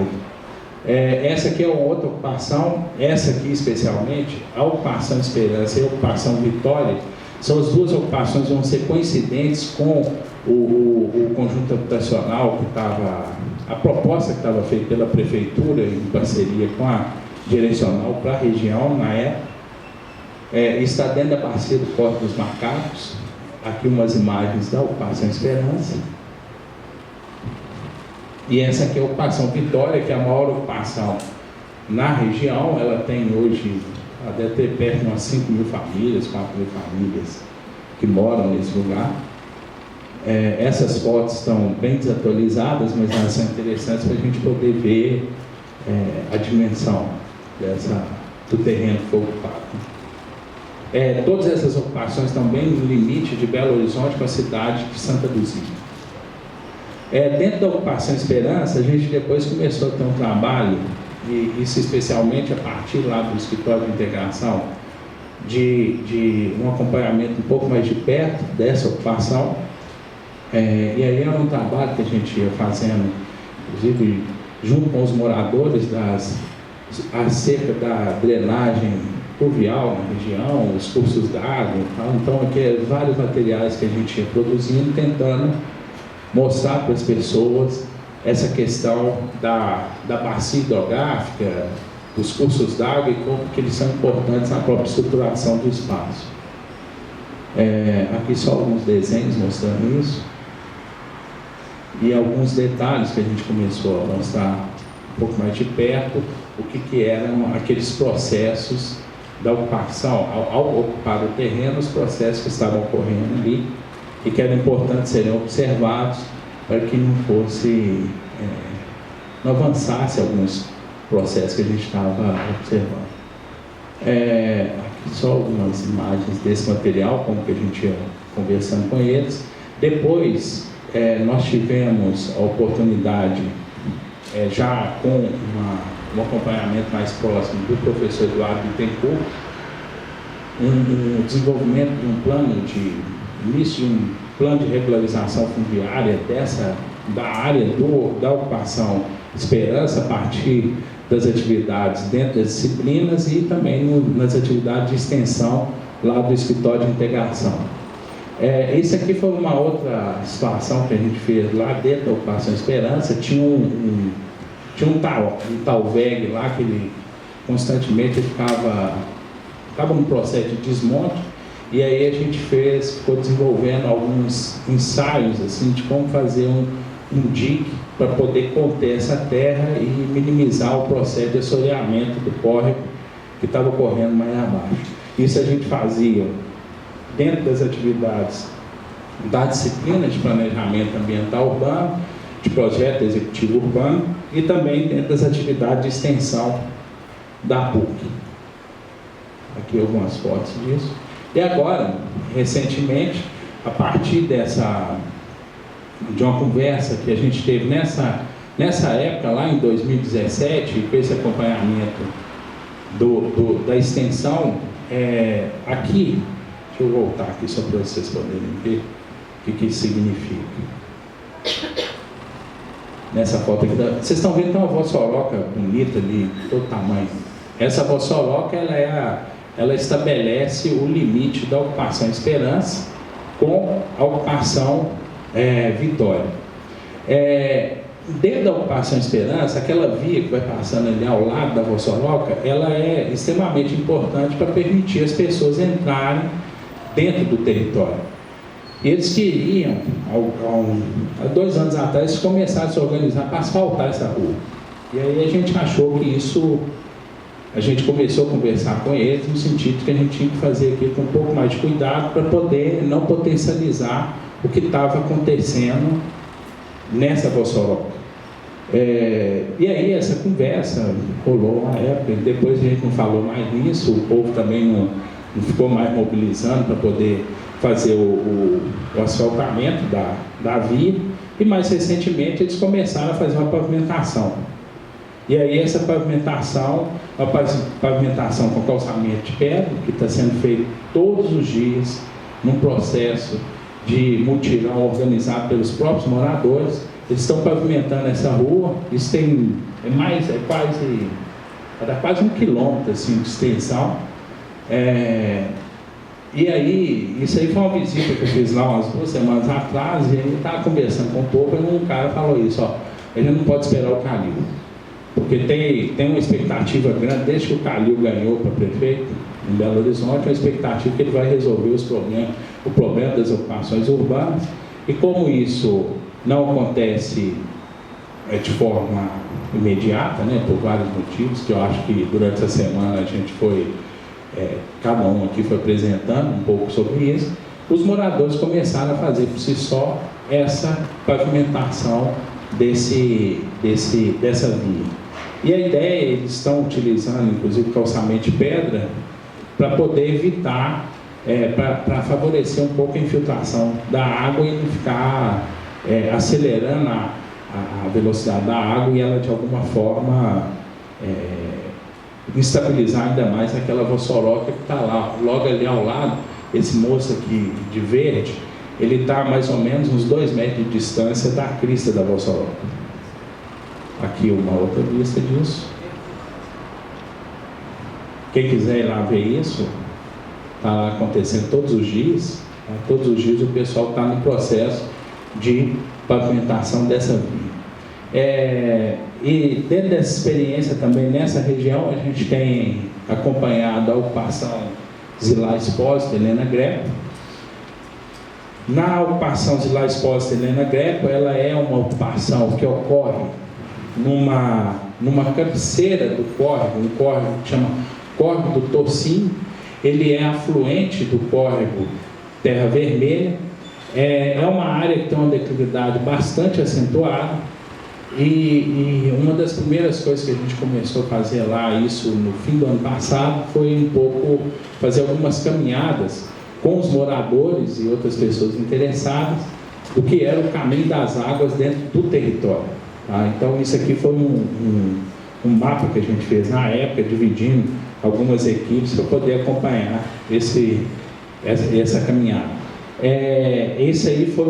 Essa aqui é uma outra ocupação, essa aqui especialmente, a ocupação Esperança e a ocupação Vitória, são as 2 ocupações que vão ser coincidentes com o conjunto habitacional que estava, a proposta que estava feita pela Prefeitura em parceria com a Direcional para a região na época. Está dentro da parceria do Porto dos Macacos. Aqui umas imagens da ocupação Esperança. E essa aqui é a ocupação Vitória, que é a maior ocupação na região. Ela tem hoje, deve ter perto de umas 5.000 famílias, 4.000 famílias que moram nesse lugar. Essas fotos estão bem desatualizadas, mas elas são interessantes para a gente poder ver a dimensão do terreno que foi ocupado. Todas essas ocupações estão bem no limite de Belo Horizonte com a cidade de Santa Luzia. Dentro da ocupação Esperança, a gente depois começou a ter um trabalho, e isso especialmente a partir lá do escritório de integração, de um acompanhamento um pouco mais de perto dessa ocupação. E aí era um trabalho que a gente ia fazendo, inclusive junto com os moradores acerca da drenagem pluvial na região, os cursos d'água. Então aqui vários materiais que a gente ia produzindo, tentando mostrar para as pessoas essa questão da bacia hidrográfica, dos cursos d'água e como que eles são importantes na própria estruturação do espaço. Aqui só alguns desenhos mostrando isso. E alguns detalhes que a gente começou a mostrar um pouco mais de perto, o que eram aqueles processos da ocupação, ao ocupar o terreno, os processos que estavam ocorrendo ali e que eram importantes serem observados para que não fosse, não avançasse alguns processos que a gente estava observando. Aqui só algumas imagens desse material, como que a gente ia conversando com eles. Depois, nós tivemos a oportunidade, já com um acompanhamento mais próximo do professor Eduardo Bittencourt, um desenvolvimento de um plano início de um plano de regularização fundiária da área da ocupação Esperança, a partir das atividades dentro das disciplinas e também nas atividades de extensão lá do escritório de integração. Isso aqui foi uma outra situação que a gente fez lá dentro da ocupação Esperança. Tinha um talveg lá que ele constantemente ficava num processo de desmonte, e aí a gente ficou desenvolvendo alguns ensaios assim, de como fazer um dique para poder conter essa terra e minimizar o processo de assoreamento do córrego que estava ocorrendo mais abaixo. Isso a gente fazia dentro das atividades da disciplina de planejamento ambiental urbano, de projeto executivo urbano e também dentro das atividades de extensão da PUC. Aqui algumas fotos disso. E agora, recentemente, a partir de uma conversa que a gente teve nessa época, lá em 2017, com esse acompanhamento da extensão, aqui, deixa eu voltar aqui só para vocês poderem ver o que isso significa. Nessa foto aqui, vocês estão vendo que tem uma vossoroca bonita ali, todo tamanho. Essa vossoroca, ela estabelece o limite da ocupação Esperança com a ocupação Vitória. Dentro da ocupação Esperança, aquela via que vai passando ali ao lado da vossoroca, ela é extremamente importante para permitir as pessoas entrarem dentro do território. Eles queriam, há 2 anos atrás, eles começaram a se organizar para asfaltar essa rua. E aí a gente achou que a gente começou a conversar com eles no sentido que a gente tinha que fazer aqui com um pouco mais de cuidado para poder não potencializar o que estava acontecendo nessa vossoroca. E aí essa conversa rolou uma época, depois a gente não falou mais nisso, o povo também não ficou mais mobilizando para poder fazer o asfaltamento da via, e mais recentemente eles começaram a fazer uma pavimentação. E aí essa pavimentação, uma pavimentação com calçamento de pedra, que está sendo feito todos os dias, num processo de mutirão organizado pelos próprios moradores. Eles estão pavimentando essa rua, isso tem quase 1 quilômetro assim, de extensão. E aí, isso aí foi uma visita que eu fiz lá umas 2 semanas atrás, e aí eu estava conversando com o povo, e um cara falou isso, a gente não pode esperar o Calil, porque tem uma expectativa grande, desde que o Calil ganhou para prefeito em Belo Horizonte, uma expectativa que ele vai resolver o problema das ocupações urbanas, e como isso não acontece de forma imediata, né, por vários motivos, que eu acho que durante essa semana a gente foi, cada um aqui foi apresentando um pouco sobre isso, os moradores começaram a fazer por si só essa pavimentação dessa via. E a ideia, eles estão utilizando inclusive calçamento de pedra para poder evitar, para favorecer um pouco a infiltração da água e não ficar acelerando a velocidade da água e ela de alguma forma estabilizar ainda mais aquela vossoroca que está lá, logo ali ao lado. Esse moço aqui de verde, ele está mais ou menos uns 2 metros de distância da crista da vossoroca. Aqui uma outra vista disso. Quem quiser ir lá ver isso, está lá acontecendo todos os dias. Todos os dias o pessoal está no processo de pavimentação dessa via. E dentro dessa experiência também, nessa região, a gente tem acompanhado a ocupação Zilá Expósito, Helena Greco. Na ocupação Zilá Expósito, Helena Greco, ela é uma ocupação que ocorre numa cabeceira do córrego, um córrego que chama Córrego do Torcinho. Ele é afluente do córrego Terra Vermelha. É uma área que tem uma declividade bastante acentuada. E uma das primeiras coisas que a gente começou a fazer lá, isso no fim do ano passado, foi um pouco fazer algumas caminhadas com os moradores e outras pessoas interessadas do que era o caminho das águas dentro do território. Tá? Então isso aqui foi um mapa que a gente fez na época, dividindo algumas equipes para poder acompanhar essa caminhada. Esse aí foi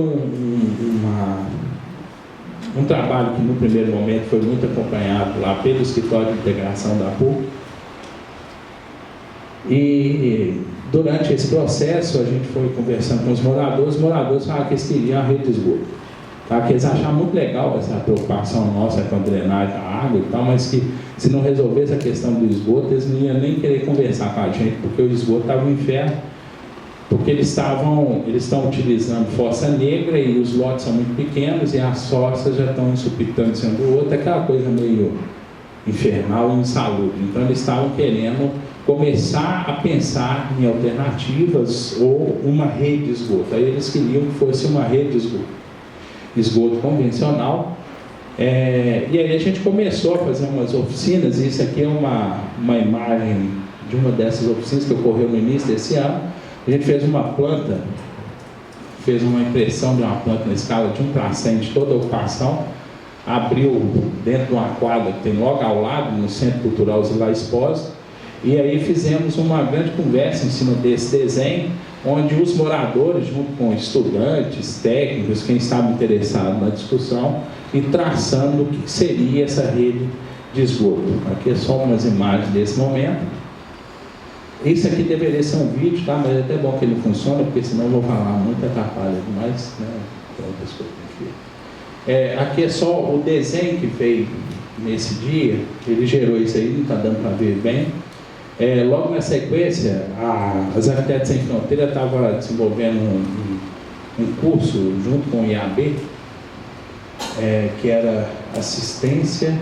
um trabalho que no primeiro momento foi muito acompanhado lá pelo Escritório de Integração da PUC. E durante esse processo a gente foi conversando com os moradores falaram que eles queriam a rede de esgoto. Tá? Que eles achavam muito legal essa preocupação nossa com a drenagem da água e tal, mas que se não resolvesse a questão do esgoto, eles não iam nem querer conversar com a gente, porque o esgoto estava um inferno, porque eles estão utilizando fossa negra e os lotes são muito pequenos e as fossas já estão supitando em cima do outro, aquela coisa meio infernal e insalubre. Então eles estavam querendo começar a pensar em alternativas ou uma rede de esgoto. Aí eles queriam que fosse uma rede de esgoto convencional. E aí a gente começou a fazer umas oficinas, e isso aqui é uma imagem de uma dessas oficinas que ocorreu no início desse ano. A gente fez uma planta, fez uma impressão de uma planta na escala de 1:100 de toda a ocupação, abriu dentro de uma quadra que tem logo ao lado, no Centro Cultural Zilá Expósito, e aí fizemos uma grande conversa em cima desse desenho, onde os moradores, junto com estudantes, técnicos, quem estava interessado na discussão, e traçando o que seria essa rede de esgoto. Aqui é só umas imagens desse momento. Isso aqui deveria ser um vídeo, tá? Mas é até bom que ele funcione, porque senão eu vou falar muito, atrapalha demais, né? Outras coisas que a gente vê. Aqui é só o desenho que veio nesse dia, ele gerou isso aí, não está dando para ver bem. Logo na sequência, as Arquitetos Sem Fronteira estava desenvolvendo um curso junto com o IAB, que era assistência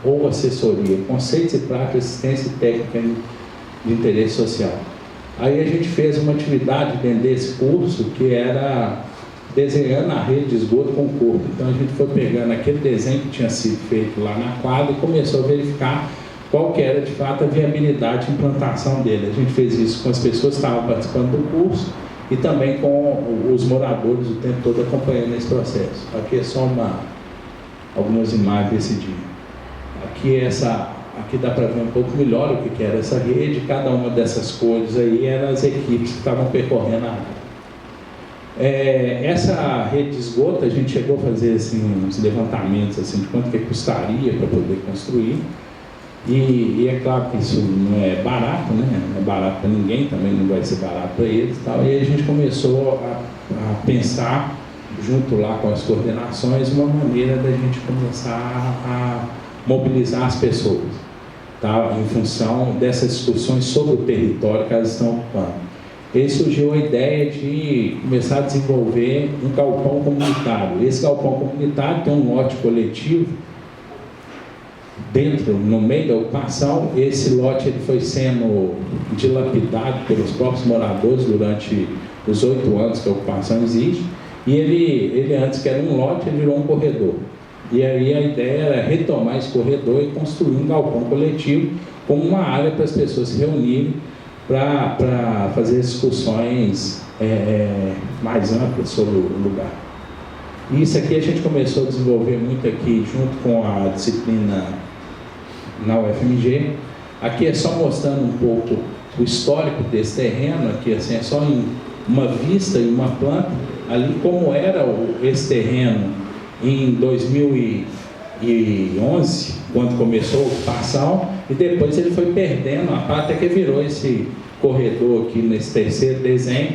ou assessoria, conceitos e práticas, assistência técnica de interesse social. Aí a gente fez uma atividade dentro desse curso que era desenhando a rede de esgoto com corpo. Então a gente foi pegando aquele desenho que tinha sido feito lá na quadra e começou a verificar qual que era de fato a viabilidade de implantação dele. A gente fez isso com as pessoas que estavam participando do curso e também com os moradores o tempo todo acompanhando esse processo. Aqui é só algumas imagens desse dia. Aqui dá para ver um pouco melhor o que era essa rede. Cada uma dessas cores aí eram as equipes que estavam percorrendo a área. Essa rede de esgoto, a gente chegou a fazer assim, uns levantamentos assim, de quanto que custaria para poder construir. E é claro que isso não é barato, né? Não é barato para ninguém, também não vai ser barato para eles e tal. E aí a gente começou a pensar, junto lá com as coordenações, uma maneira da gente começar a mobilizar as pessoas, tá? Em função dessas discussões sobre o território que elas estão ocupando. E surgiu a ideia de começar a desenvolver um galpão comunitário. Esse galpão comunitário tem um lote coletivo no meio da ocupação. Esse lote ele foi sendo dilapidado pelos próprios moradores durante os 8 anos que a ocupação existe, e ele antes que era um lote, ele virou um corredor. E aí a ideia era retomar esse corredor e construir um galpão coletivo como uma área para as pessoas se reunirem para fazer discussões mais amplas sobre o lugar. E isso aqui a gente começou a desenvolver muito aqui junto com a disciplina na UFMG. Aqui é só mostrando um pouco o histórico desse terreno. Aqui assim, é só em uma vista e uma planta ali como era esse terreno em 2011, quando começou a ocupação, e depois ele foi perdendo a parte que virou esse corredor aqui nesse terceiro desenho.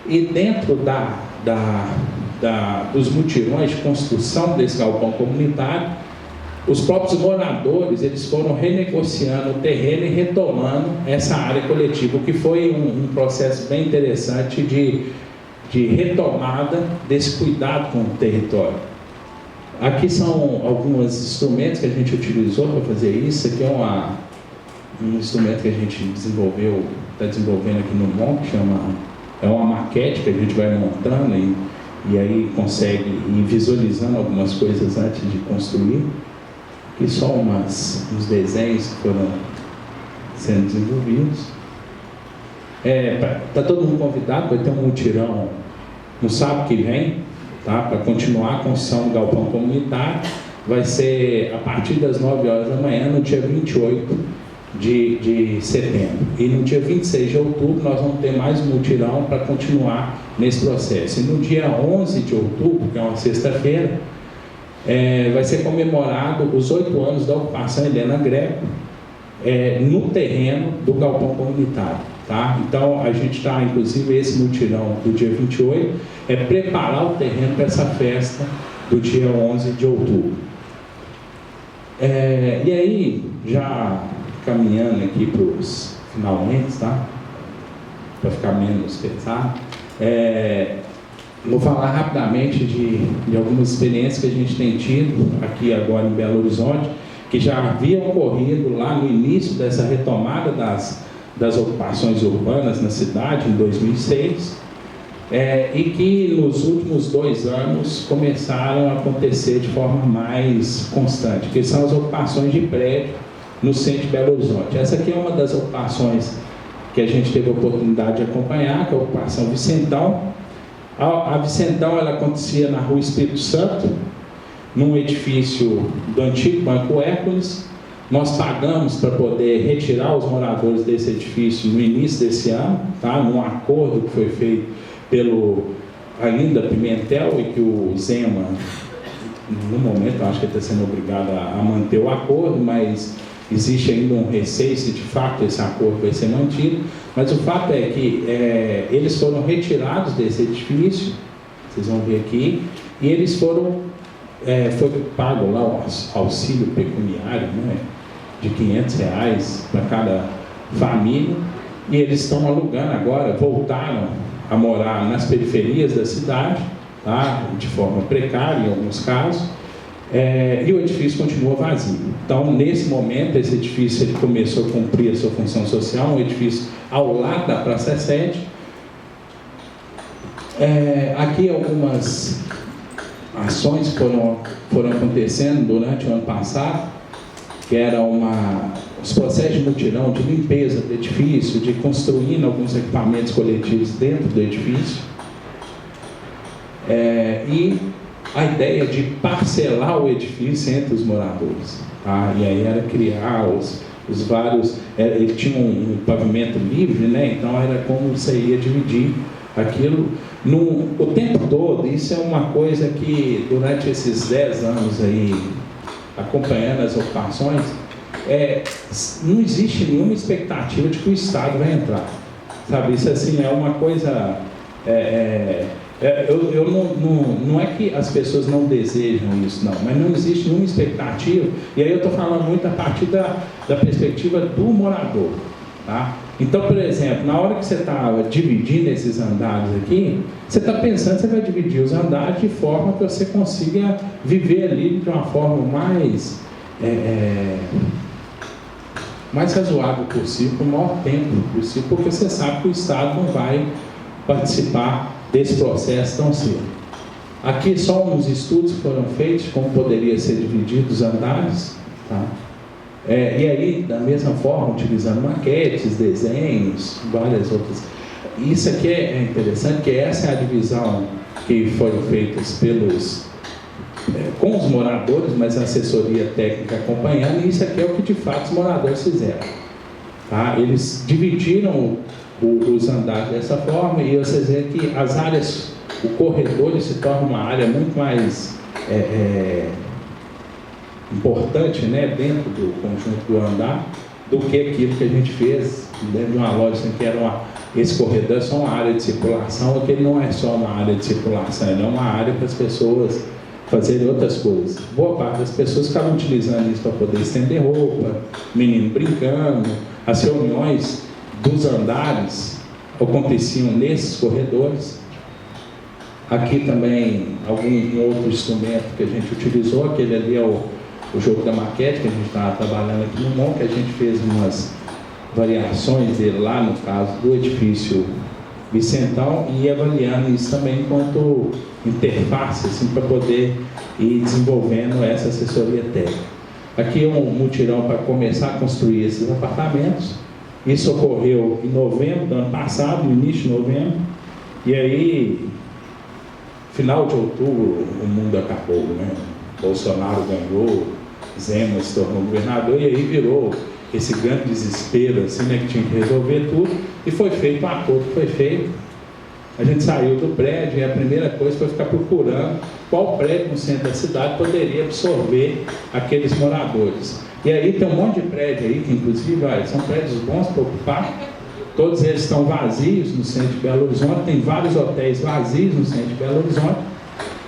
E dentro dos mutirões de construção desse galpão comunitário, os próprios moradores, eles foram renegociando o terreno e retomando essa área coletiva, o que foi um processo bem interessante de retomada desse cuidado com o território. Aqui são alguns instrumentos que a gente utilizou para fazer isso. Aqui é um instrumento que a gente desenvolveu, está desenvolvendo aqui no MON, que é uma maquete que a gente vai montando e aí consegue ir visualizando algumas coisas antes de construir. Aqui só uns desenhos que foram sendo desenvolvidos. Está todo mundo convidado, vai ter um mutirão no sábado que vem, tá? Para continuar a construção do galpão comunitário. Vai ser a partir das 9 horas da manhã, no dia 28 de setembro. E no dia 26 de outubro nós vamos ter mais um mutirão para continuar nesse processo. E no dia 11 de outubro, que é uma sexta-feira, vai ser comemorado os 8 anos da ocupação Helena Greco no terreno do galpão comunitário. Tá? Então, a gente está, inclusive, esse mutirão do dia 28, preparar o terreno para essa festa do dia 11 de outubro. E aí, já caminhando aqui para os finalmente, tá? Para ficar menos pesado, vou falar rapidamente de algumas experiências que a gente tem tido aqui agora em Belo Horizonte, que já haviam ocorrido lá no início dessa retomada das ocupações urbanas na cidade, em 2006, e que nos últimos 2 anos começaram a acontecer de forma mais constante, que são as ocupações de prédio no centro de Belo Horizonte. Essa aqui é uma das ocupações que a gente teve a oportunidade de acompanhar, que é a ocupação Vicentão. A Vicentão, ela acontecia na Rua Espírito Santo, num edifício do antigo Banco Hércules. Nós pagamos para poder retirar os moradores desse edifício no início desse ano, tá? Num acordo que foi feito pelo ainda Pimentel e que o Zema, no momento, eu acho que ele está sendo obrigado a manter o acordo, mas existe ainda um receio se de fato esse acordo vai ser mantido. Mas o fato é que eles foram retirados desse edifício, vocês vão ver aqui, e eles foi pago lá o auxílio pecuniário, né, de R$500 para cada família, e eles estão alugando agora, voltaram a morar nas periferias da cidade, tá, de forma precária em alguns casos, e o edifício continua vazio. Então, nesse momento, esse edifício ele começou a cumprir a sua função social, um edifício ao lado da Praça 7. Aqui algumas ações que foram acontecendo durante o ano passado, que era os processos de mutirão, de limpeza do edifício, de construindo alguns equipamentos coletivos dentro do edifício, e a ideia de parcelar o edifício entre os moradores, tá? E aí era criar os vários, ele tinha um pavimento livre, né? Então era como você ia dividir aquilo o tempo todo. Isso é uma coisa que durante esses 10 anos aí, acompanhando as ocupações, não existe nenhuma expectativa de que o Estado vai entrar, sabe? Isso assim é uma coisa, não é que as pessoas não desejam isso, não, mas não existe nenhuma expectativa. E aí eu estou falando muito a partir da perspectiva do morador, tá? Então, por exemplo, na hora que você estava dividindo esses andares aqui, você está pensando que você vai dividir os andares de forma que você consiga viver ali de uma forma mais razoável possível, por o maior tempo possível, porque você sabe que o Estado não vai participar desse processo tão cedo. Aqui só uns estudos que foram feitos, como poderia ser dividido os andares, tá? E aí, da mesma forma, utilizando maquetes, desenhos, várias outras. Isso aqui é interessante, que essa é a divisão que foram feitas com os moradores, mas a assessoria técnica acompanhando, e isso aqui é o que de fato os moradores fizeram. Tá? Eles dividiram os andares dessa forma, e vocês veem que as áreas, o corredor se torna uma área muito mais importante, né, dentro do conjunto do andar, do que aquilo que a gente fez dentro de uma loja assim, que era esse corredor é só uma área de circulação, que ele não é só uma área de circulação, ele é uma área para as pessoas fazer outras coisas. Boa parte das pessoas ficavam utilizando isso para poder estender roupa, menino brincando. As reuniões dos andares aconteciam nesses corredores. Aqui também algum outro instrumento que a gente utilizou, aquele ali é o jogo da maquete, que a gente estava trabalhando aqui no MON, que a gente fez umas variações dele lá, no caso do edifício Vicentão, e avaliando isso também enquanto interface, assim, para poder ir desenvolvendo essa assessoria técnica. Aqui é um mutirão para começar a construir esses apartamentos. Isso ocorreu em novembro do ano passado, no início de novembro, e aí, final de outubro, o mundo acabou, né? Bolsonaro ganhou, Zema se tornou governador, e aí virou esse grande desespero, assim, né, que tinha que resolver tudo, e foi feito um acordo que foi feito. A gente saiu do prédio e a primeira coisa foi ficar procurando qual prédio no centro da cidade poderia absorver aqueles moradores. E aí tem um monte de prédio aí, que inclusive são prédios bons para ocupar, todos eles estão vazios no centro de Belo Horizonte, tem vários hotéis vazios no centro de Belo Horizonte,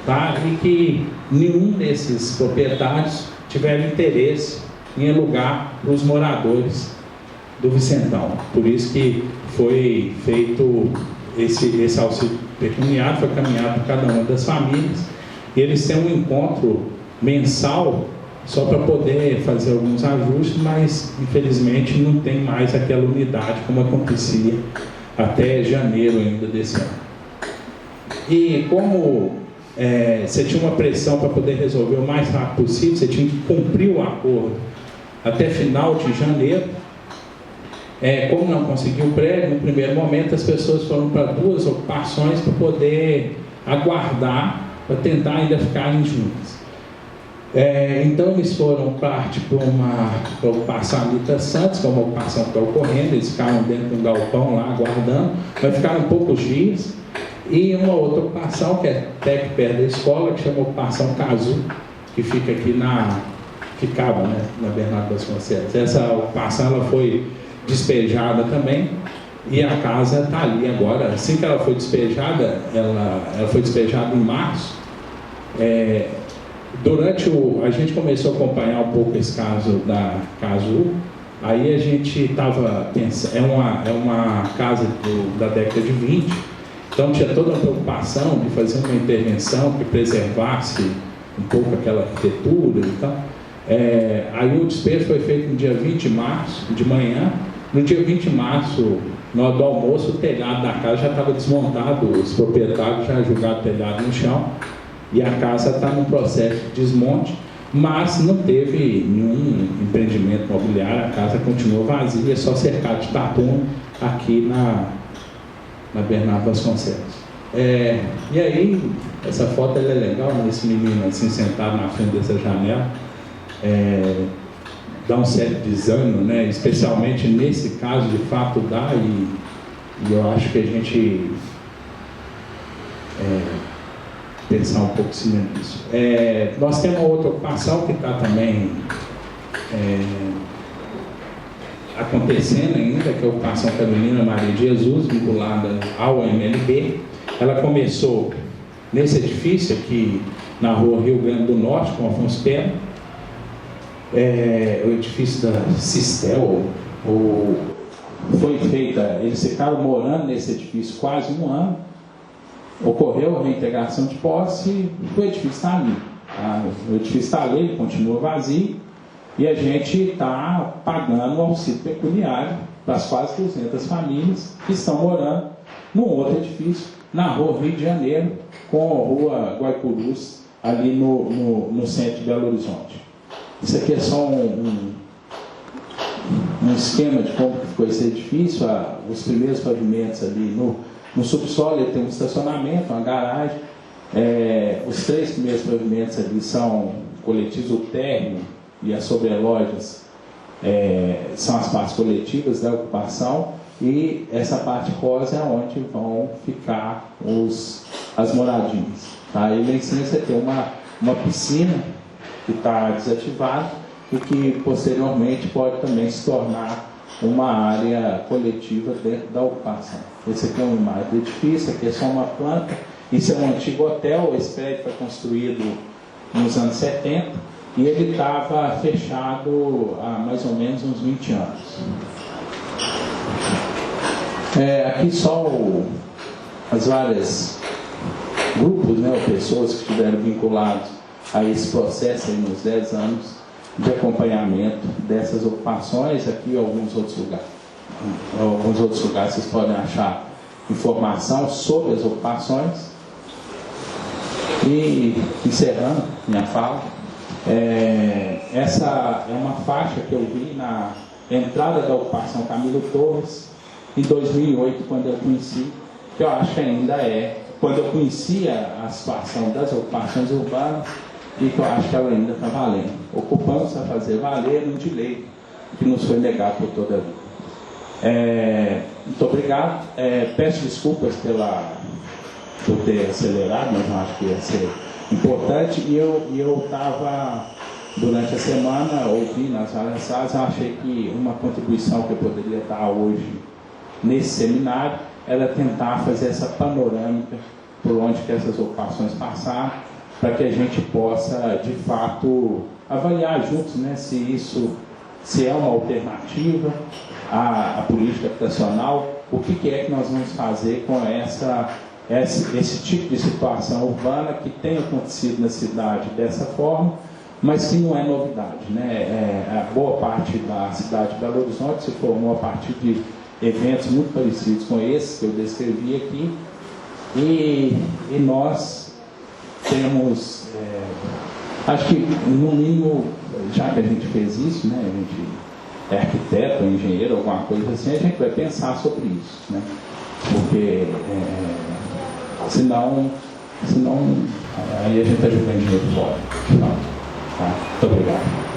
tá? E que nenhum desses proprietários tiveram interesse em alugar para os moradores do Vicentão. Por isso que foi feito esse auxílio pecuniário, foi caminhado por cada uma das famílias, e eles têm um encontro mensal só para poder fazer alguns ajustes, mas infelizmente não tem mais aquela unidade como acontecia até janeiro ainda desse ano. E como você tinha uma pressão para poder resolver o mais rápido possível, você tinha que cumprir o acordo até final de janeiro. Como não conseguiu o prédio, no primeiro momento as pessoas foram para 2 ocupações para poder aguardar, para tentar ainda ficarem juntas. Então eles foram parte para uma ocupação Anitta Santos, que é uma ocupação que está ocorrendo, eles ficaram dentro de um galpão lá aguardando, mas ficaram poucos dias. E uma outra ocupação, que é até aqui perto da escola, que chama Ocupação Casu, que fica aqui ficava, né, na Bernardo Vasconcelos. Essa ocupação ela foi despejada também, e a casa está ali agora. Assim que ela foi despejada, ela foi despejada em março. A gente começou a acompanhar um pouco esse caso da Casu, aí a gente estava pensando, é uma casa da década de 20, então tinha toda uma preocupação de fazer uma intervenção que preservasse um pouco aquela arquitetura e tal. Aí o despejo foi feito no dia 20 de março, de manhã. No dia 20 de março, na hora do almoço, o telhado da casa já estava desmontado, os proprietários já jogaram o telhado no chão, e a casa está num processo de desmonte, mas não teve nenhum empreendimento imobiliário, a casa continuou vazia, só cercado de tapume aqui na Bernardo Vasconcelos. E aí, essa foto ela é legal, né? Esse menino assim sentado na frente dessa janela, dá um certo desânimo, né? Especialmente nesse caso, de fato dá, e eu acho que a gente pensar um pouco cima disso. Nós temos uma outra ocupação que está também acontecendo ainda, que é a ocupação da menina Maria de Jesus, vinculada ao MLB. Ela começou nesse edifício aqui na rua Rio Grande do Norte, com Afonso Pena, o edifício da Sistel. Foi feita, eles ficaram morando nesse edifício quase um ano, ocorreu a reintegração de posse e o edifício está ali. O edifício está ali, ele continua vazio, e a gente está pagando o auxílio pecuniário para as quase 200 famílias que estão morando num outro edifício, na rua Rio de Janeiro, com a rua Guaicurus, ali no centro de Belo Horizonte. Isso aqui é só um esquema de como ficou esse edifício. Os primeiros pavimentos ali no subsolo, ele tem um estacionamento, uma garagem. Os 3 primeiros pavimentos ali são coletivos, o térreo e as sobrelojas são as partes coletivas da ocupação, e essa parte rosa é onde vão ficar as moradinhas. Tá? E lá em cima você tem uma piscina que está desativada e que posteriormente pode também se tornar uma área coletiva dentro da ocupação. Esse aqui é uma imagem do edifício, aqui é só uma planta. Isso é um antigo hotel, esse prédio foi construído nos anos 70 e ele estava fechado há mais ou menos uns 20 anos. Aqui só as várias grupos, né, ou pessoas que estiveram vinculados a esse processo aí nos 10 anos de acompanhamento dessas ocupações. Aqui alguns outros lugares vocês podem achar informação sobre as ocupações. E encerrando minha fala, essa é uma faixa que eu vi na entrada da ocupação Camilo Torres em 2008, quando eu conheci, que eu acho que ainda quando eu conhecia a situação das ocupações urbanas, e que eu acho que ela ainda está valendo. Ocupamos a fazer valer um direito que nos foi negado por toda a vida. Muito obrigado. Peço desculpas por ter acelerado, mas eu acho que ia ser importante. E eu estava, durante a semana, ouvi nas várias salas, eu achei que uma contribuição que eu poderia dar hoje nesse seminário era tentar fazer essa panorâmica por onde que essas ocupações passaram, para que a gente possa, de fato, avaliar juntos, né, se é uma alternativa à política habitacional, o que é que nós vamos fazer com esse tipo de situação urbana que tem acontecido na cidade dessa forma, mas que não é novidade, né? A boa parte da cidade de Belo Horizonte se formou a partir de eventos muito parecidos com esses que eu descrevi aqui, e nós temos, acho que no mínimo, já que a gente fez isso, né, a gente é arquiteto, engenheiro, alguma coisa assim, a gente vai pensar sobre isso, né? Porque senão aí a gente está jogando dinheiro fora. Tá? Muito obrigado.